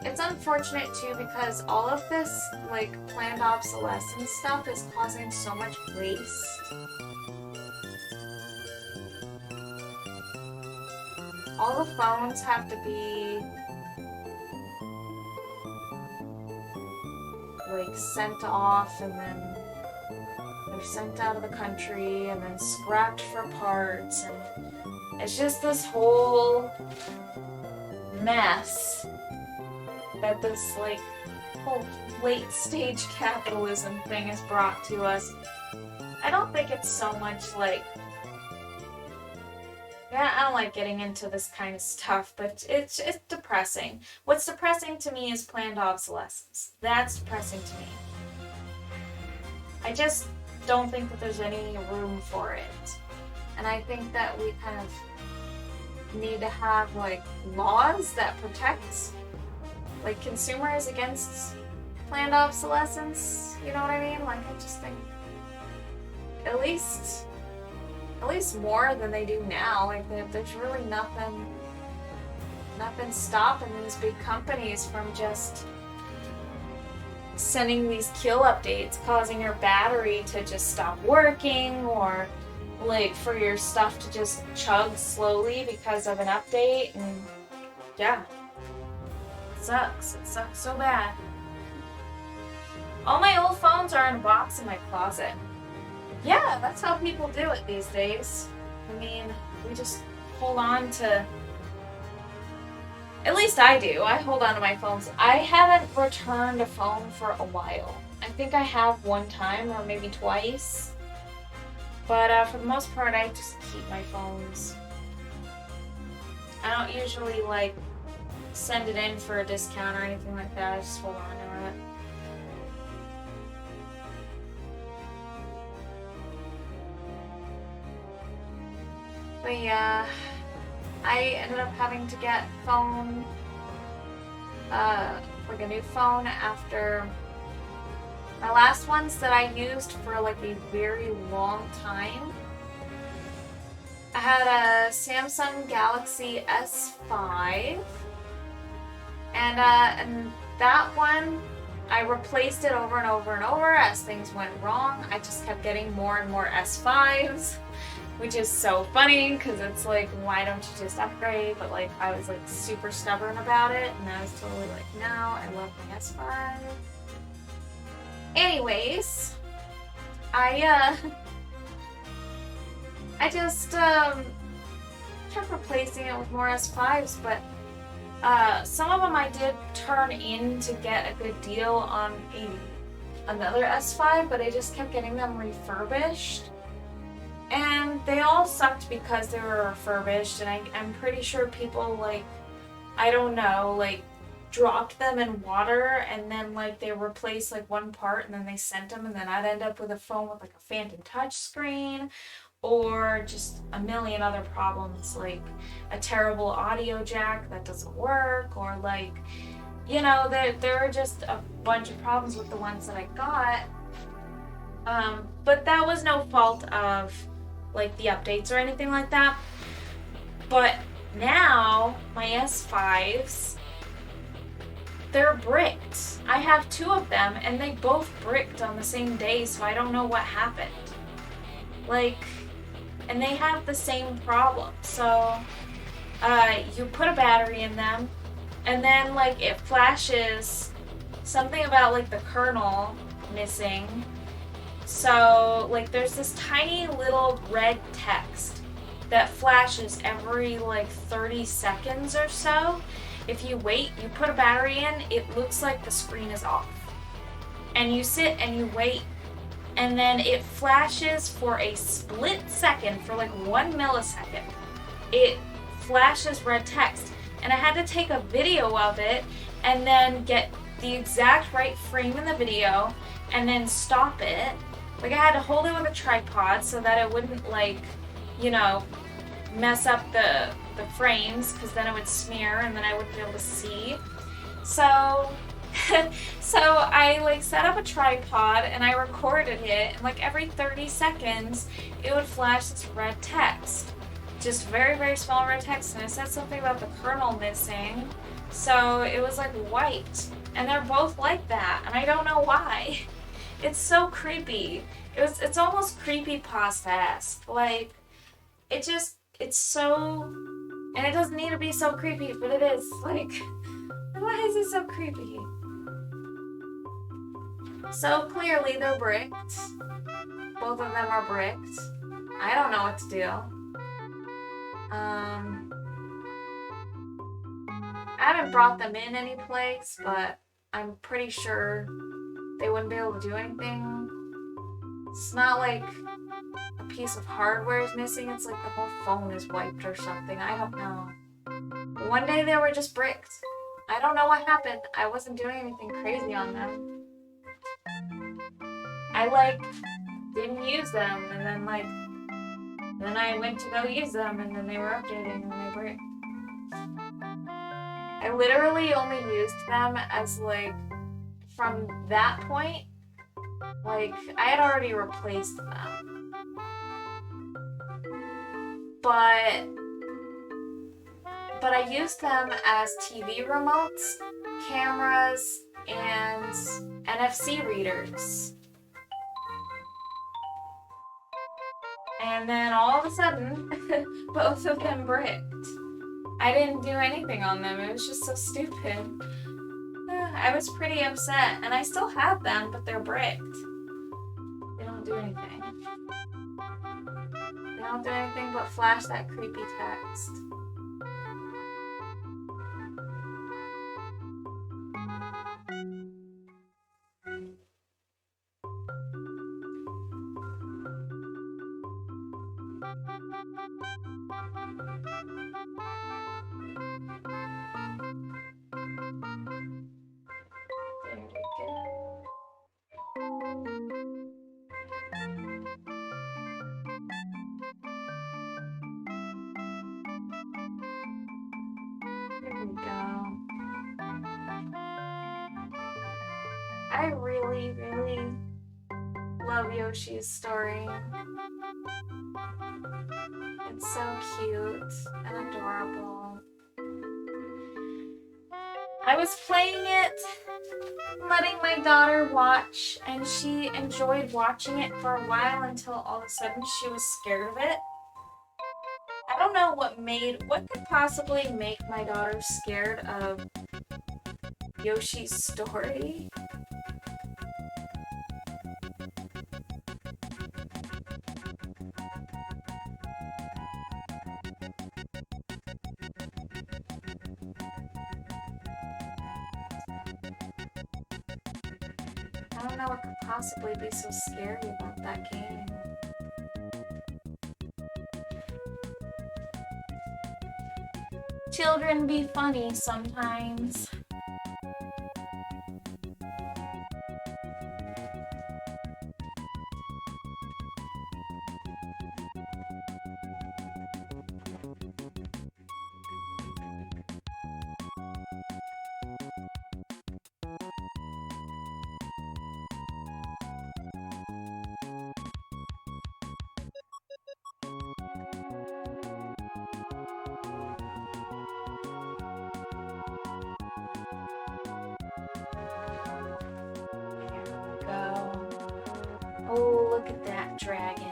It's unfortunate too because all of this like planned obsolescence stuff is causing so much waste. All the phones have to be like sent off, and then they're sent out of the country and then scrapped for parts, and it's just this whole mess that this like whole late stage capitalism thing has brought to us. I don't think it's so much like, yeah, I don't like getting into this kind of stuff, but it's depressing. What's depressing to me is planned obsolescence. That's depressing to me. I just don't think that there's any room for it. And I think that we kind of need to have like laws that protect like consumers against planned obsolescence, you know what I mean? Like, I just think at least more than they do now. Like, there's really nothing stopping these big companies from just sending these kill updates, causing your battery to just stop working, or like for your stuff to just chug slowly because of an update. And yeah. It sucks so bad. All my old phones are in a box in my closet. Yeah, that's how people do it these days. I mean, we just hold on to, at least I do, I hold on to my phones. I haven't returned a phone for a while. I think I have one time or maybe twice. But for the most part, I just keep my phones. I don't usually like send it in for a discount or anything like that. I just hold on to it. But yeah, I ended up having to get phone, like a new phone after my last ones that I used for like a very long time. I had a Samsung Galaxy S5. And that one, I replaced it over and over and over as things went wrong. I just kept getting more and more S5s, which is so funny because it's like, why don't you just upgrade? But like, I was like super stubborn about it, and I was totally like, no, I love my S5. Anyways, I just kept replacing it with more S5s, but some of them I did turn in to get a good deal on another S5, but I just kept getting them refurbished. And they all sucked because they were refurbished, and I'm pretty sure people, like, I don't know, like, dropped them in water, and then, like, they replaced, like, one part, and then they sent them, and then I'd end up with a phone with, like, a phantom touch screen, or just a million other problems, like a terrible audio jack that doesn't work, or like, you know, there are just a bunch of problems with the ones that I got. But that was no fault of like the updates or anything like that. But now my S5s, they're bricked. I have 2 of them and they both bricked on the same day, so I don't know what happened. Like, and they have the same problem. So you put a battery in them, and then like it flashes something about like the kernel missing. So like there's this tiny little red text that flashes every like 30 seconds or so. If you wait, you put a battery in, it looks like the screen is off. And you sit and you wait, and then it flashes for a split second, for like 1 millisecond. It flashes red text. And I had to take a video of it and then get the exact right frame in the video and then stop it. Like I had to hold it with a tripod so that it wouldn't like, you know, mess up the frames, because then it would smear and then I wouldn't be able to see. So I like set up a tripod and I recorded it, and like every 30 seconds it would flash this red text. Just very, very small red text, and it said something about the kernel missing. So it was like white. And they're both like that, and I don't know why. It's so creepy. It's almost creepypasta-esque. Like, it's so, and it doesn't need to be so creepy, but it is. Like, why is it so creepy? So clearly they're bricked. Both of them are bricked. I don't know what to do. I haven't brought them in any place, but I'm pretty sure they wouldn't be able to do anything. It's not like a piece of hardware is missing, it's like the whole phone is wiped or something. I don't know. One day they were just bricked. I don't know what happened. I wasn't doing anything crazy on them. I like didn't use them, and then I went to go use them, and then they were updating and they bricked. I literally only used them as like, from that point, like I had already replaced them. But I used them as TV remotes, cameras, and NFC readers. And then all of a sudden, both of them bricked. I didn't do anything on them. It was just so stupid. I was pretty upset, and I still have them, but they're bricked. They don't do anything. They don't do anything but flash that creepy text. There we go. I really, really love Yoshi's story. It's so cute and adorable. I was playing it, letting my daughter watch, and she enjoyed watching it for a while until all of a sudden she was scared of it. I don't know what could possibly make my daughter scared of Yoshi's story. I don't know what could possibly be so scary about that game. Children be funny sometimes. Oh, look at that dragon.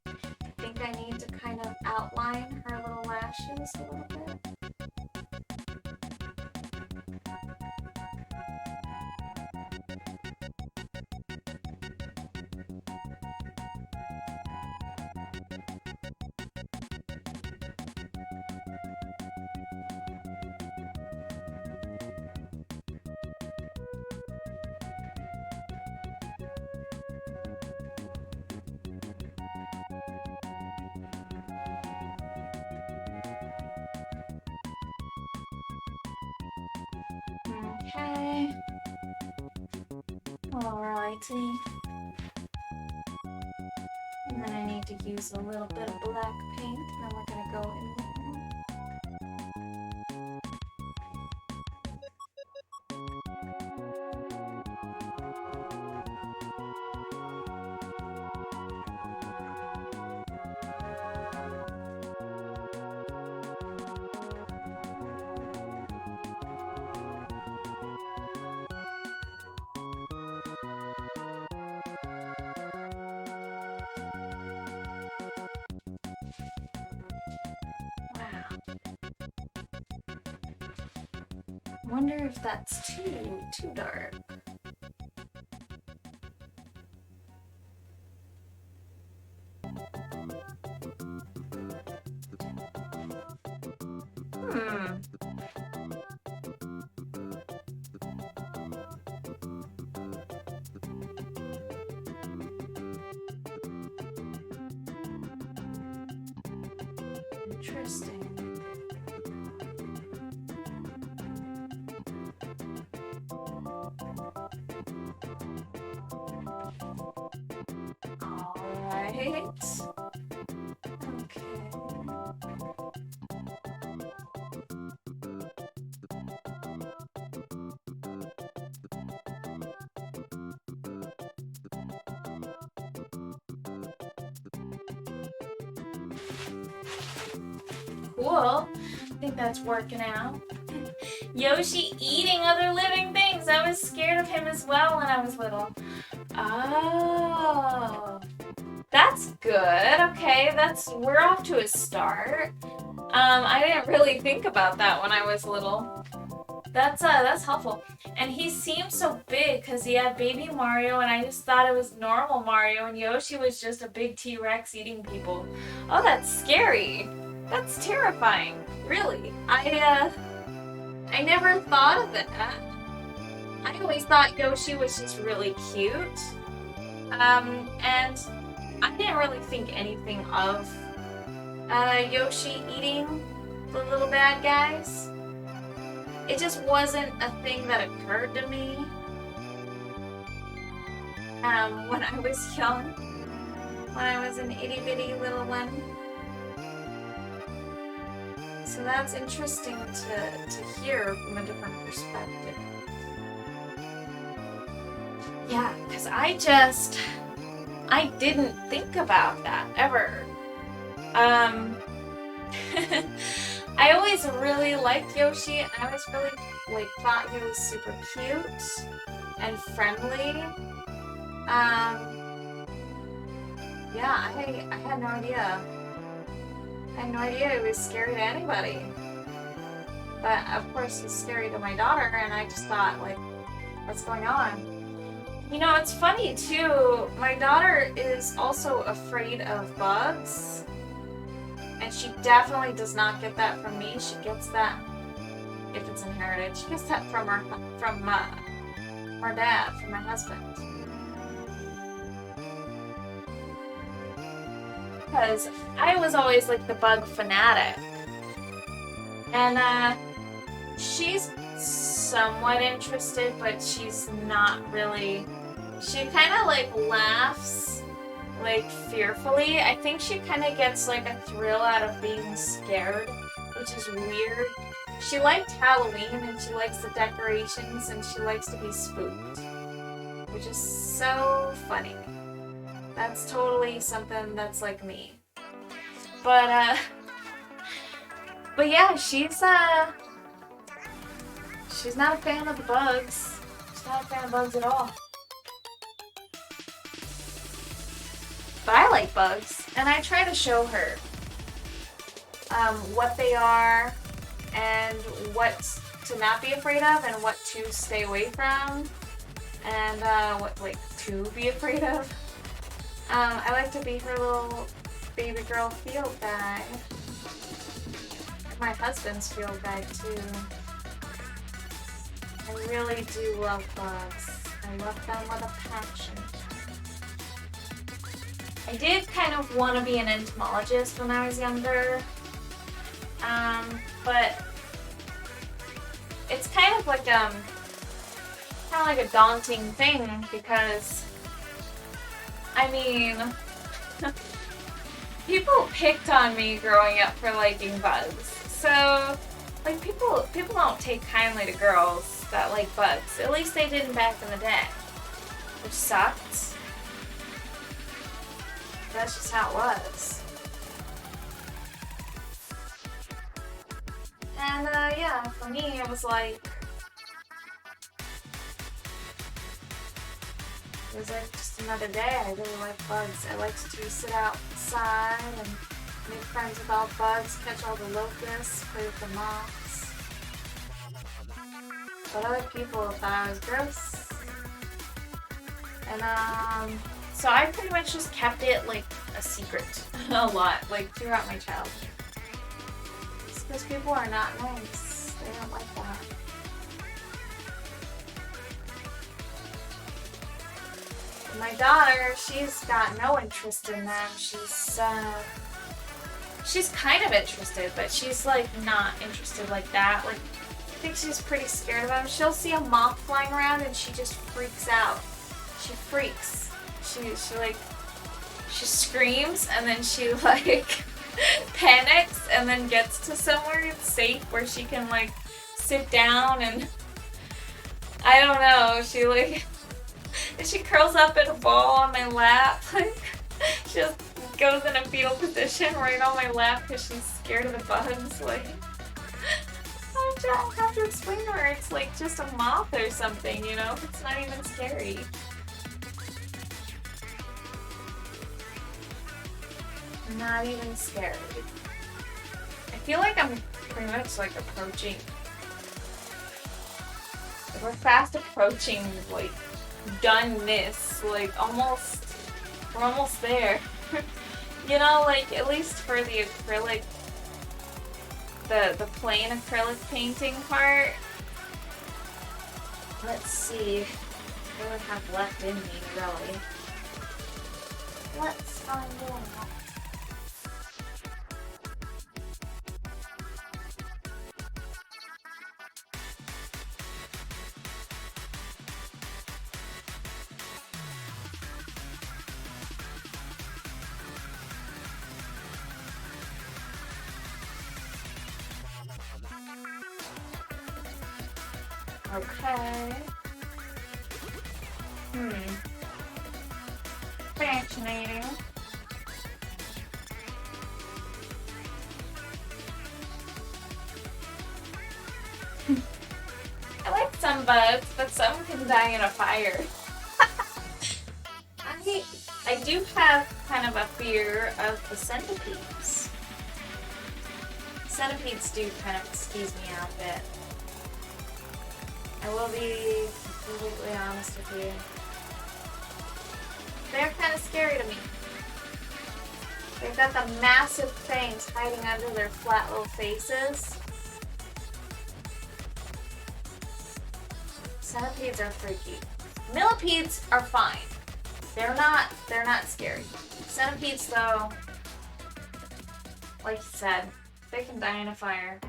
I think I need to kind of outline her little lashes a little bit. Okay. Alrighty. And then I need to use a little bit of black paint, and then we're gonna go in there. Wonder if that's too dark. Interesting. Alright. Okay. Cool. I think that's working out. Yoshi eating other living things. I was scared of him as well when I was little. Oh. That's good. Okay, we're off to a start. I didn't really think about that when I was little. That's helpful. And he seemed so big because he had baby Mario, and I just thought it was normal Mario, and Yoshi was just a big T-Rex eating people. Oh, that's scary. That's terrifying. Really. I never thought of that. I always thought Yoshi was just really cute. And I didn't really think anything of Yoshi eating the little bad guys. It just wasn't a thing that occurred to me when I was young, when I was an itty bitty little one. So that's interesting to hear from a different perspective. Yeah, because I didn't think about that ever. I always really liked Yoshi, and I always really thought he was super cute and friendly. Yeah, I had no idea. I had no idea he was scary to anybody. But of course he's scary to my daughter, and I just thought, like, what's going on? You know, it's funny too, my daughter is also afraid of bugs. And she definitely does not get that from me. She gets that, if it's inherited, she gets that from her dad, from my husband. Because I was always like the bug fanatic. And she's somewhat interested, but she's not really. She kind of like laughs like fearfully. I think she kind of gets like a thrill out of being scared, which is weird. She liked Halloween and she likes the decorations and she likes to be spooked, which is so funny. That's totally something that's like me. But yeah, she's not a fan of the bugs. She's not a fan of bugs at all. But I like bugs, and I try to show her what they are and what to not be afraid of and what to stay away from and what like to be afraid of. I like to be her little baby girl field guide. My husband's field guide too. I really do love bugs. I love them with a passion. I did kind of want to be an entomologist when I was younger, but it's kind of like a daunting thing because, I mean, people picked on me growing up for liking bugs. So, like, people don't take kindly to girls that like bugs. At least they didn't back in the day, which sucked. That's just how it was. And yeah, for me it was like just another day. I really like bugs. I like to sit outside and make friends with all bugs, catch all the locusts, play with the moths. But other people thought I was gross. And so I pretty much just kept it like a secret a lot, like throughout my childhood. It's because people are not nice. They don't like that. My daughter, she's got no interest in them. She's kind of interested, but she's like not interested like that. Like, I think she's pretty scared of them. She'll see a moth flying around and she just freaks out. She freaks. She screams and then she like panics and then gets to somewhere safe where she can like sit down and I don't know, she curls up in a ball on my lap. Like, she just goes in a fetal position right on my lap because she's scared of the bugs. Like, I have to explain to her it's like just a moth or something, you know? It's not even scary. Not even scary. I feel like I'm pretty much like approaching. We're fast approaching like doneness. Like we're almost there. You know, like at least for the acrylic, the plain acrylic painting part. Let's see what I have left in me, really. Let's find out. Okay. Fascinating. I like some bugs, but some can die in a fire. I do have kind of a fear of the centipedes. Centipedes do kind of skeeze me out a bit. I will be completely honest with you. They're kind of scary to me. They've got the massive things hiding under their flat little faces. Centipedes are freaky. Millipedes are fine. They're not scary. Centipedes though, like you said, they can die in a fire.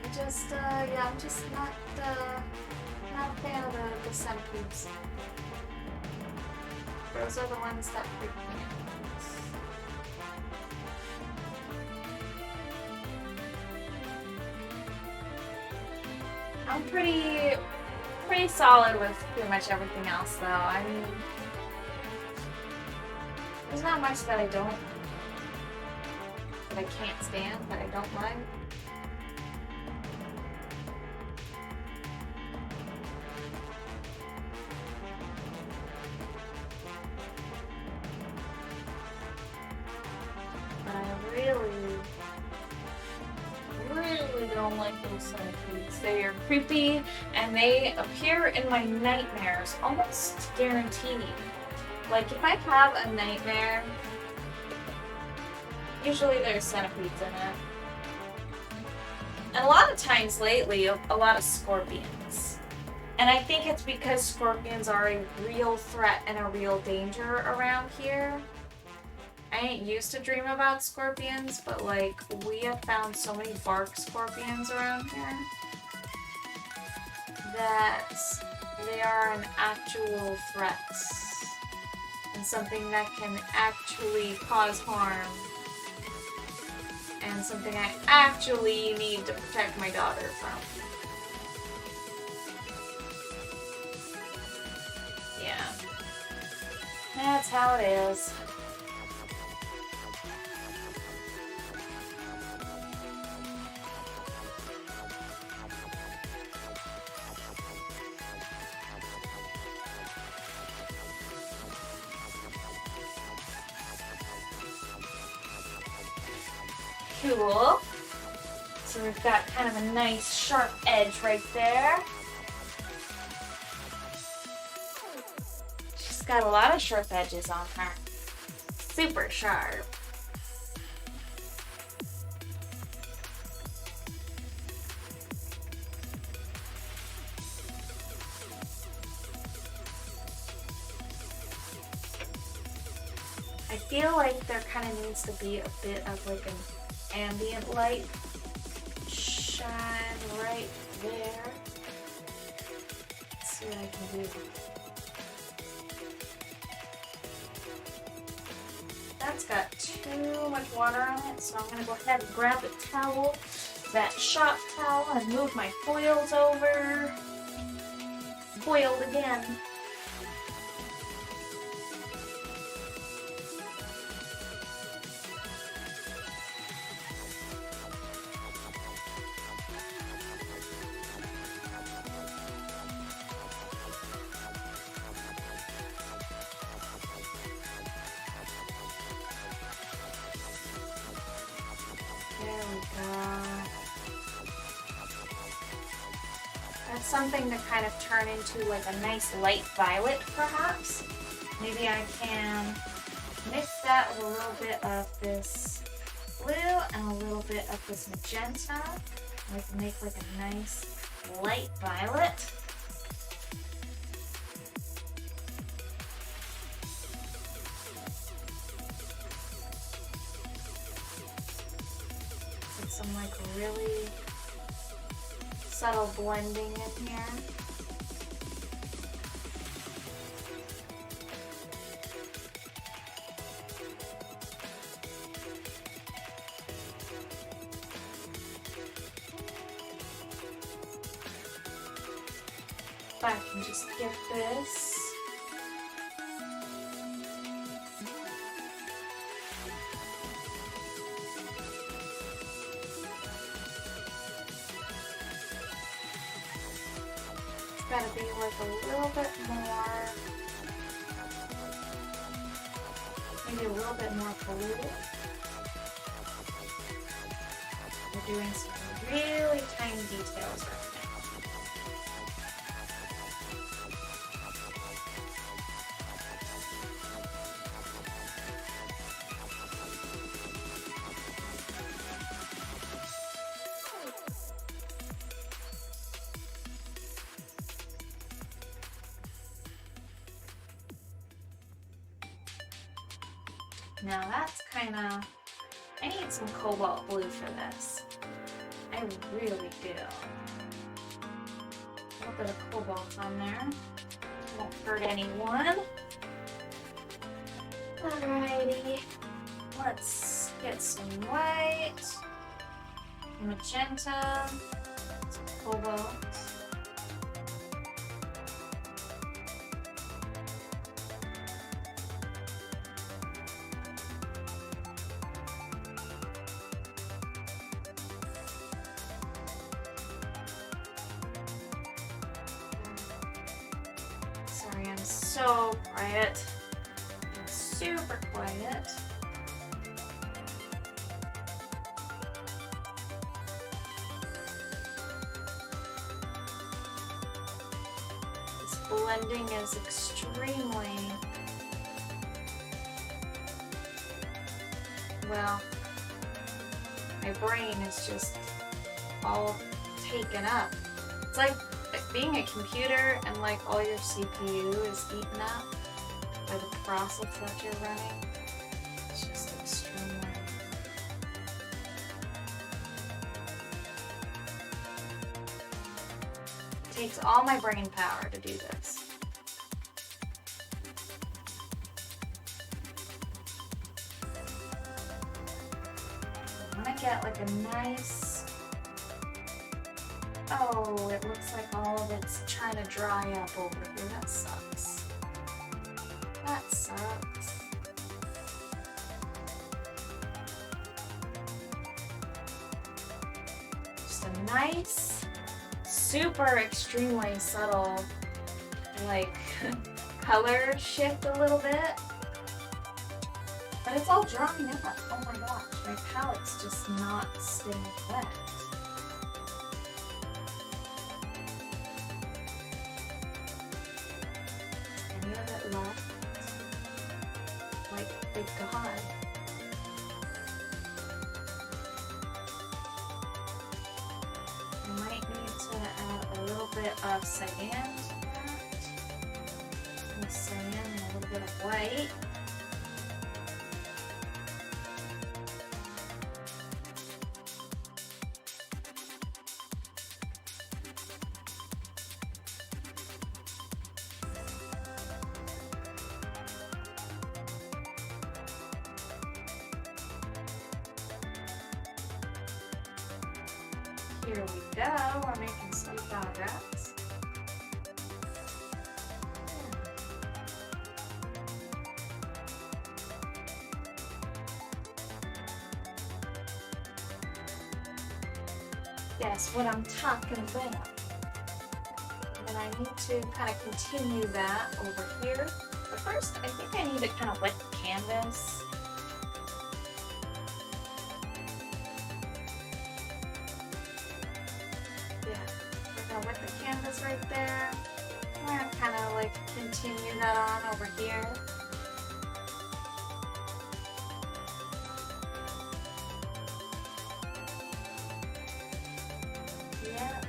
I'm just not a fan of the centipedes. Those are the ones that freak me out. I'm pretty solid with pretty much everything else though. I mean, there's not much that I can't stand, that I don't like. But I really don't like those centipedes. They are creepy and they appear in my nightmares almost guaranteed. Like if I have a nightmare, usually there's centipedes in it. And a lot of times lately, a lot of scorpions. And I think it's because scorpions are a real threat and a real danger around here. I ain't used to dream about scorpions, but like we have found so many bark scorpions around here that they are an actual threat and something that can actually cause harm and something I actually need to protect my daughter from. Yeah, that's how it is. Cool. So we've got kind of a nice sharp edge right there. She's got a lot of sharp edges on her. Super sharp. I feel like there kind of needs to be a bit of like an ambient light shine right there. Let's see what I can do. That's got too much water on it, so I'm going to go ahead and grab a towel, that shop towel, and move my foils over. Foiled again. Something to kind of turn into like a nice light violet, perhaps. Maybe I can mix that with a little bit of this blue and a little bit of this magenta. I can make like a nice light violet. With some like really subtle blending in here. if I can just get this. It's gotta be like a little bit more, maybe a little bit more polluted. We're doing some really tiny details right now. Now that's kind of, I need some cobalt blue for this. I really do. A little bit of cobalt on there. Won't hurt anyone. Alrighty. Let's get some white, magenta, some cobalt. Sorry, I'm so quiet. I'm super quiet. This blending is extremely, well, my brain is just all taken up. It's like being a computer and like all your CPU is eaten up by the process that you're running. It's just extremely. It takes all my brain power to do this. I want to get like a nice. Oh, it looks like all of it's trying to dry up over here. That sucks. That sucks. Just a nice, super extremely subtle, like, color shift a little bit. But it's all drying up. Oh my gosh, my palette's just not staying wet. Left, like big God. I might need to add a little bit of cyan to that. And cyan and a little bit of white. Here we go, we're making some progress. Yes, what I'm talking about. And I need to kind of continue that over here. But first, I think I need to kind of wet the canvas. Wet the canvas right there. I'm gonna kind of like continue that on over here. Yeah,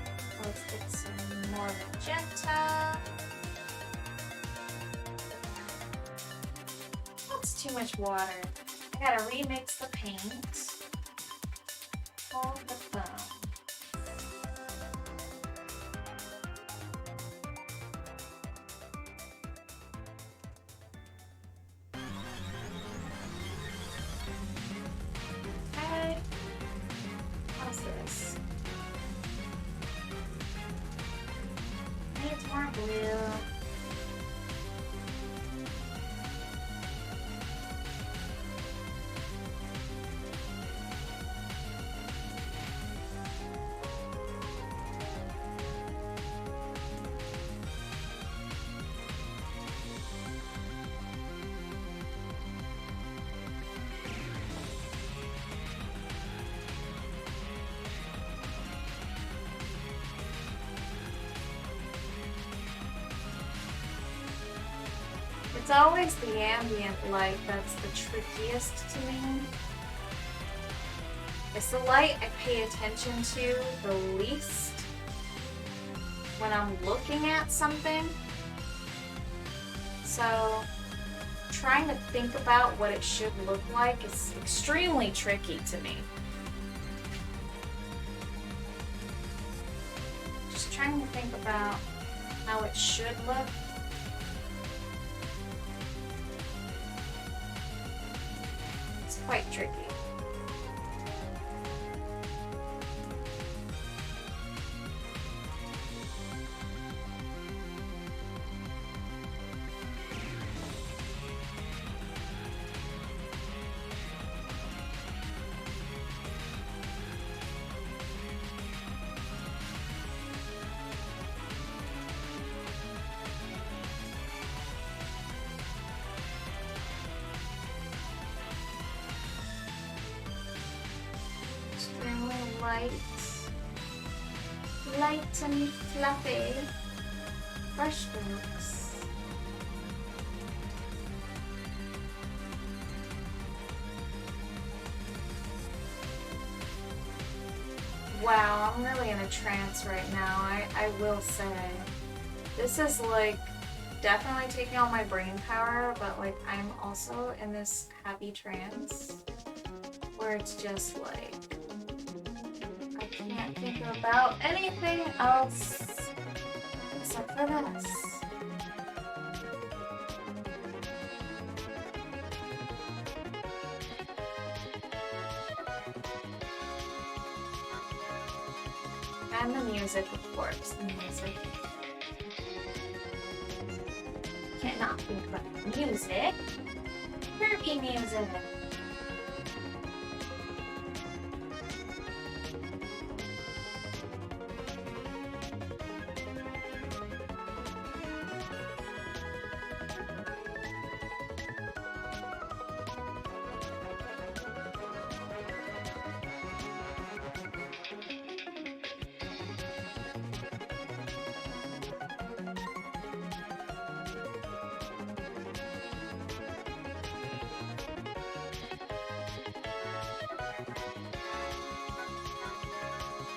let's get some more magenta. That's too much water. I gotta remix the paint. Hold the phone. More blue. It's always the ambient light that's the trickiest to me. It's the light I pay attention to the least when I'm looking at something. So trying to think about what it should look like is extremely tricky to me. Just trying to think about how it should look. Quite tricky. Light and fluffy brush strokes. Wow, I'm really in a trance right now, I will say. This is like definitely taking all my brain power, but like I'm also in this happy trance where it's just like I can't think about anything else except for this. And the music, of course, the music. Cannot think about music. Kirby music.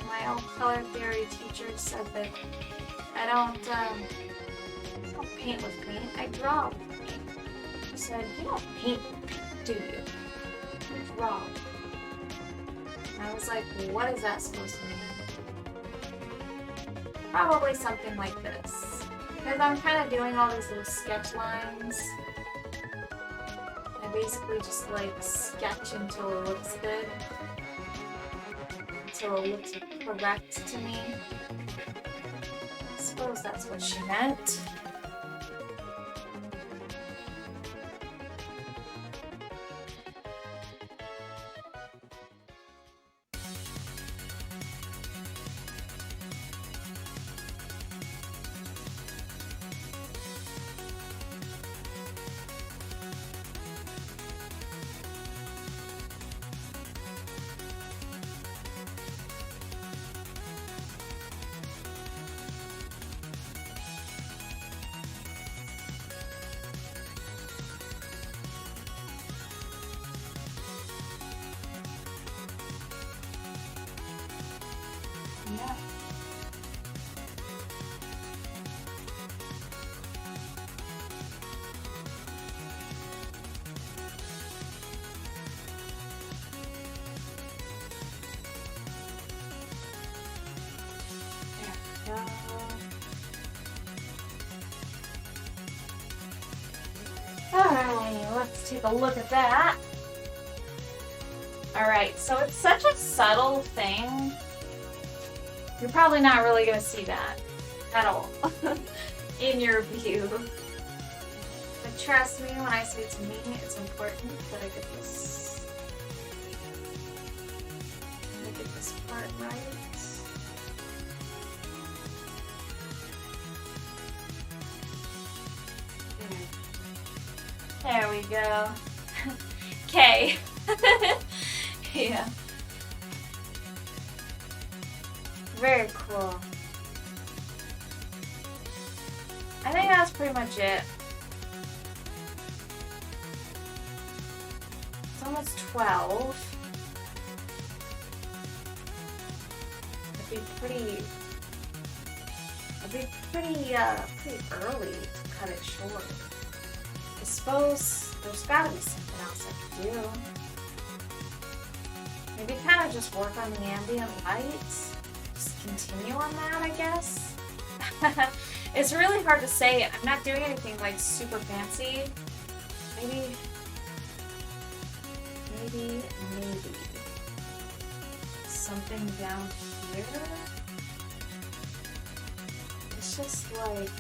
My old color theory teacher said that I don't paint with paint, I draw with paint. She said, you don't paint with paint, do you? You draw. And I was like, what is that supposed to mean? Probably something like this. Because I'm kind of doing all these little sketch lines. I basically just like sketch until it looks good. Until it looks correct to me. I suppose that's what she meant. Yeah. There we go. Alright, let's take a look at that. Alright, so it's such a subtle thing. You're probably not really going to see that at all in your view. But trust me when I say to me, it's important that I get this part right. There we go. Okay. Yeah. Very cool. I think that's pretty much it. It's almost 12. It'd be pretty early to cut it short. I suppose there's gotta be something else I could do. Maybe kind of just work on the ambient lights. Just continue on that, I guess. It's really hard to say. I'm not doing anything like super fancy. Maybe. Something down here. It's just like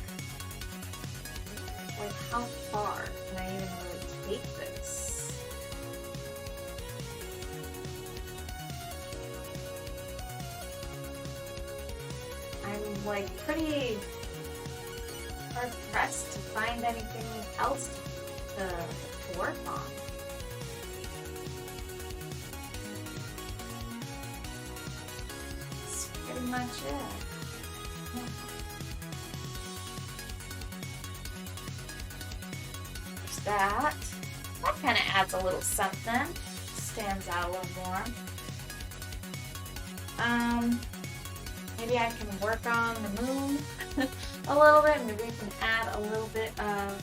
how far can I even really take this? I'm like pretty hard pressed to find anything else to work on. That's pretty much it. That kind of adds a little something, stands out a little more. Maybe I can work on the moon a little bit. Maybe we can add a little bit of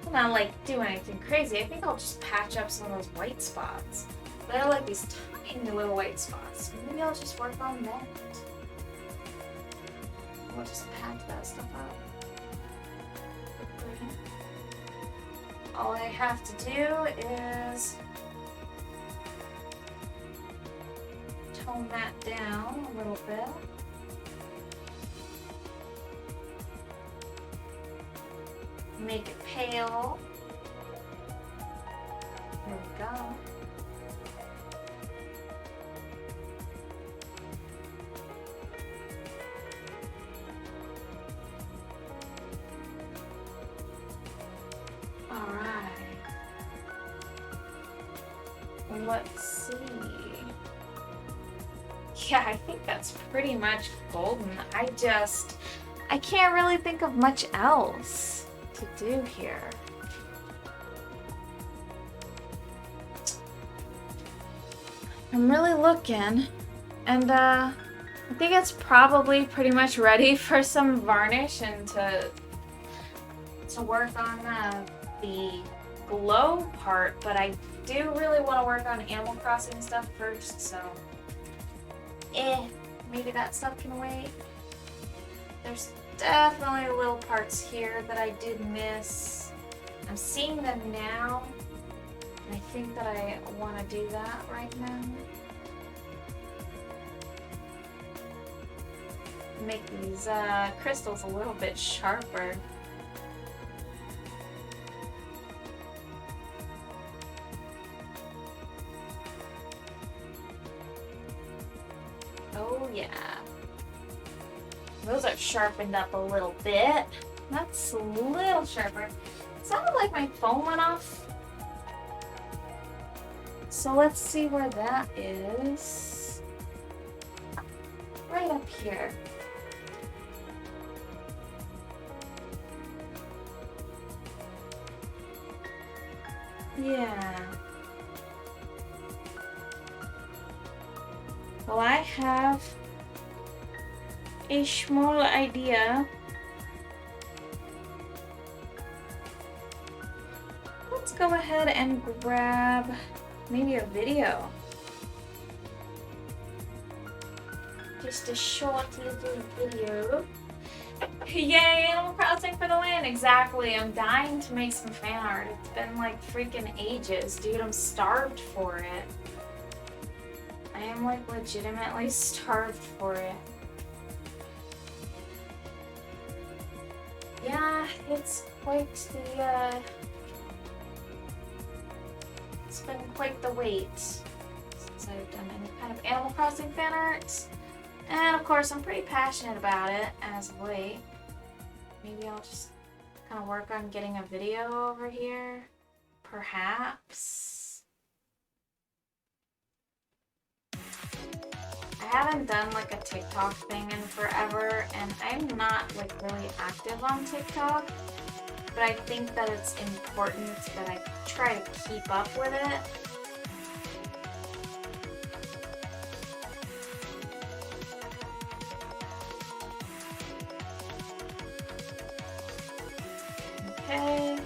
I'm not like doing anything crazy. I think I'll just patch up some of those white spots. But I like these tiny little white spots. Maybe I'll just work on that. We'll just patch that stuff up. All I have to do is tone that down a little bit. Make it pale. There we go. Let's see. Yeah, I think that's pretty much golden. I can't really think of much else to do here. I'm really looking, and I think it's probably pretty much ready for some varnish and to work on the glow part, but I do really want to work on Animal Crossing stuff first, so maybe that stuff can wait. There's definitely little parts here that I did miss. I'm seeing them now, and I think that I want to do that right now. Make these crystals a little bit sharper. Oh yeah. Those are sharpened up a little bit. That's a little sharper. It sounded like my phone went off. So let's see where that is. Right up here. Yeah. Well, I have a small idea. Let's go ahead and grab maybe a video. Just a short little video. Yay, Animal Crossing for the win! Exactly. I'm dying to make some fan art. It's been like freaking ages. Dude, I'm starved for it. I am like legitimately starved for it. Yeah, it's quite the, it's been quite the wait since I've done any kind of Animal Crossing fan art. And of course, I'm pretty passionate about it as of late. Maybe I'll just kind of work on getting a video over here. Perhaps. I haven't done like a TikTok thing in forever, and I'm not like really active on TikTok. But I think that it's important that I try to keep up with it. Okay.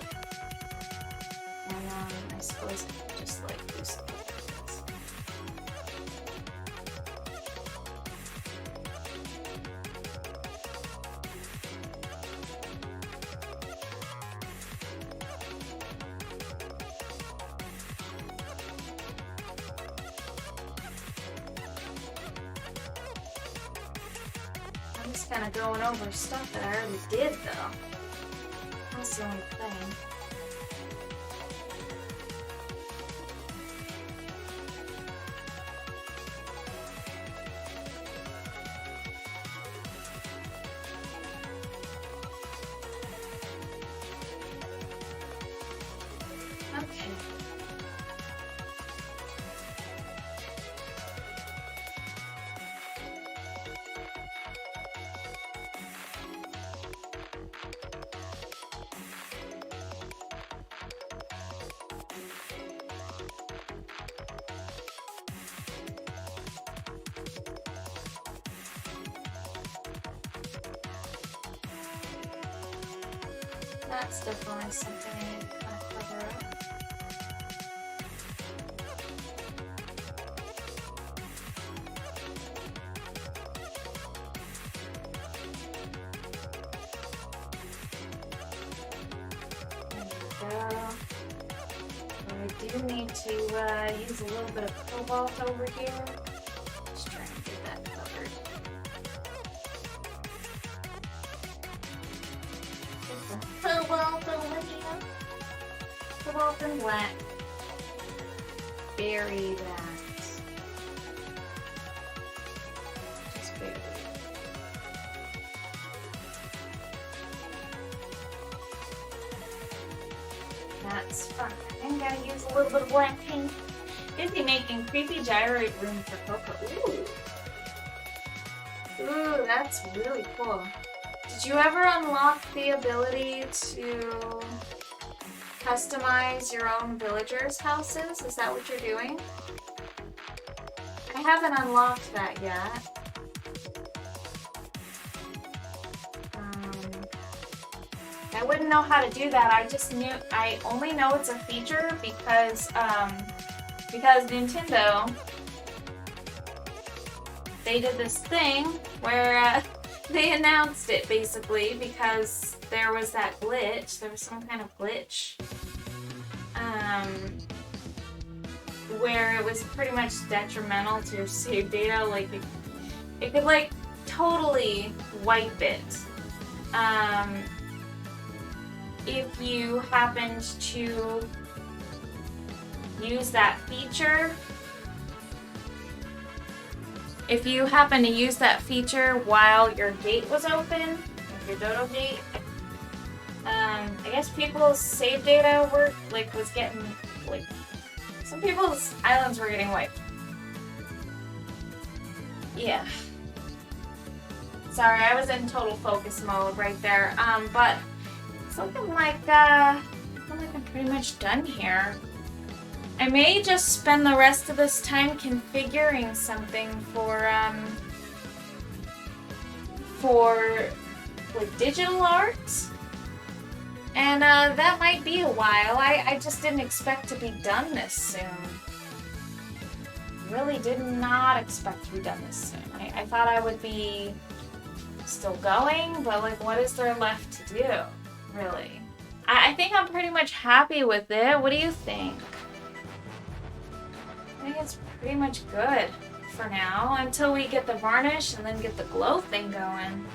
And I suppose I could just like do something like this. I'm just kind of going over stuff that I already did though. That's the only thing. Okay. That's definitely something I need to kind of cover up. There we go. I do need to use a little bit of cobalt over here. Just trying to get that covered. Cobalt over here. Cobalt and black. Bury that. Just bury it. That's fine. I'm gonna use a little bit of black paint. Busy making creepy gyrate room for Coco. Ooh, that's really cool. Did you ever unlock the ability to customize your own villagers' houses? Is that what you're doing? I haven't unlocked that yet. I wouldn't know how to do that. I only know it's a feature because Nintendo, they did this thing where they announced it basically because there was that glitch. There was some kind of glitch where it was pretty much detrimental to your save data. Like it could like totally wipe it if you happened to use that feature. If you happen to use that feature while your gate was open, like your dodo gate, I guess people's save data was getting, like, some people's islands were getting wiped. Yeah. Sorry, I was in total focus mode right there. But it's looking like I'm pretty much done here. I may just spend the rest of this time configuring something for like digital art, and that might be a while. I just didn't expect to be done this soon. Really did not expect to be done this soon. I thought I would be still going, but like what is there left to do, really? I think I'm pretty much happy with it. What do you think? I think it's pretty much good for now until we get the varnish and then get the glow thing going.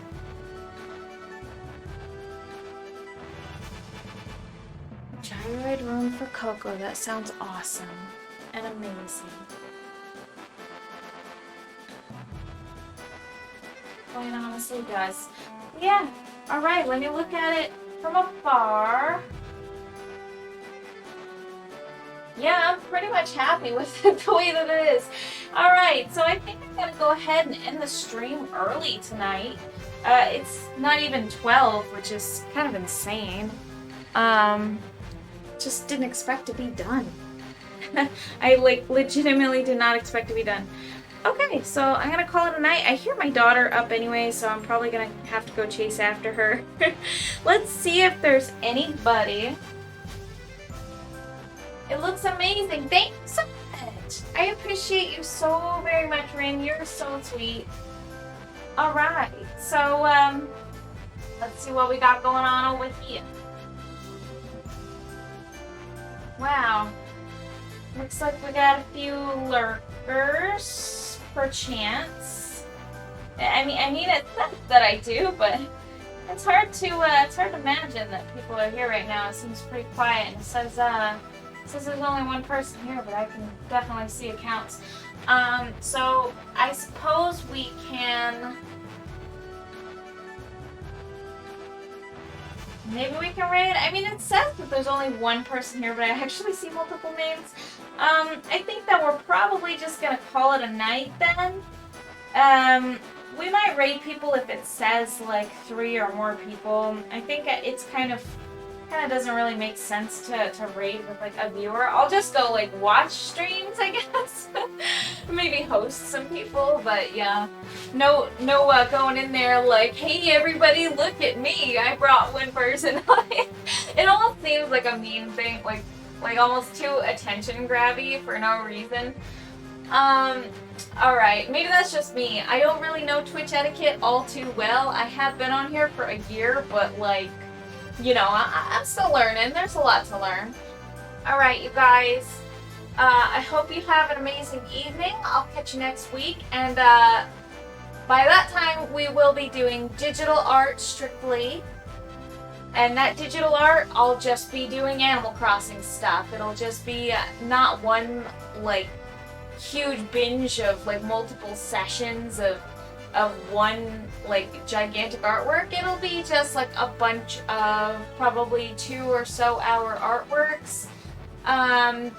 Gyroid room for Coco. That sounds awesome and amazing. Quite honestly does. Yeah. Alright, let me look at it from afar. Yeah, I'm pretty much happy with it the way that it is. Alright, so I think I'm going to go ahead and end the stream early tonight. It's not even 12, which is kind of insane. Just didn't expect to be done. I like legitimately did not expect to be done. Okay, so I'm gonna call it a night. I hear my daughter up anyway, so I'm probably gonna have to go chase after her. Let's see if there's anybody. It looks amazing. Thank you so much. I appreciate you so very much, Rin. You're so sweet. Alright, so let's see what we got going on over here. Wow. Looks like we got a few lurkers, perchance. I mean it says that I do, but it's hard to imagine that people are here right now. It seems pretty quiet, and it says there's only one person here, but I can definitely see accounts. So I suppose we can. Maybe we can raid. I mean, it says that there's only one person here, but I actually see multiple names. I think that we're probably just gonna call it a night then. We might raid people if it says like 3 or more people. I think it's kind of doesn't really make sense to raid with like a viewer. I'll just go like watch streams, I guess. Maybe host some people, but yeah. No going in there like, hey everybody, look at me, I brought one person. It almost seems like a mean thing, like almost too attention grabby for no reason. Alright, maybe that's just me. I don't really know Twitch etiquette all too well. I have been on here for a year, but like, you know, I'm still learning. There's a lot to learn. Alright, you guys. I hope you have an amazing evening. I'll catch you next week. And by that time, we will be doing digital art strictly. And that digital art, I'll just be doing Animal Crossing stuff. It'll just be not one, like, huge binge of, like, multiple sessions of one like gigantic artwork. It'll be just like a bunch of probably 2 or so hour artworks.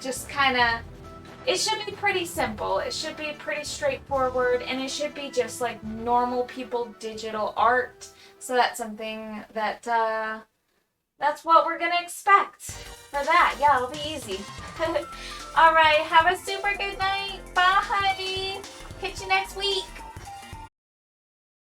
Just kind of, it should be pretty simple. It should be pretty straightforward, and it should be just like normal people digital art. So that's something that that's what we're gonna expect for that. Yeah, it'll be easy. All right, have a super good night. Bye. Catch you next week.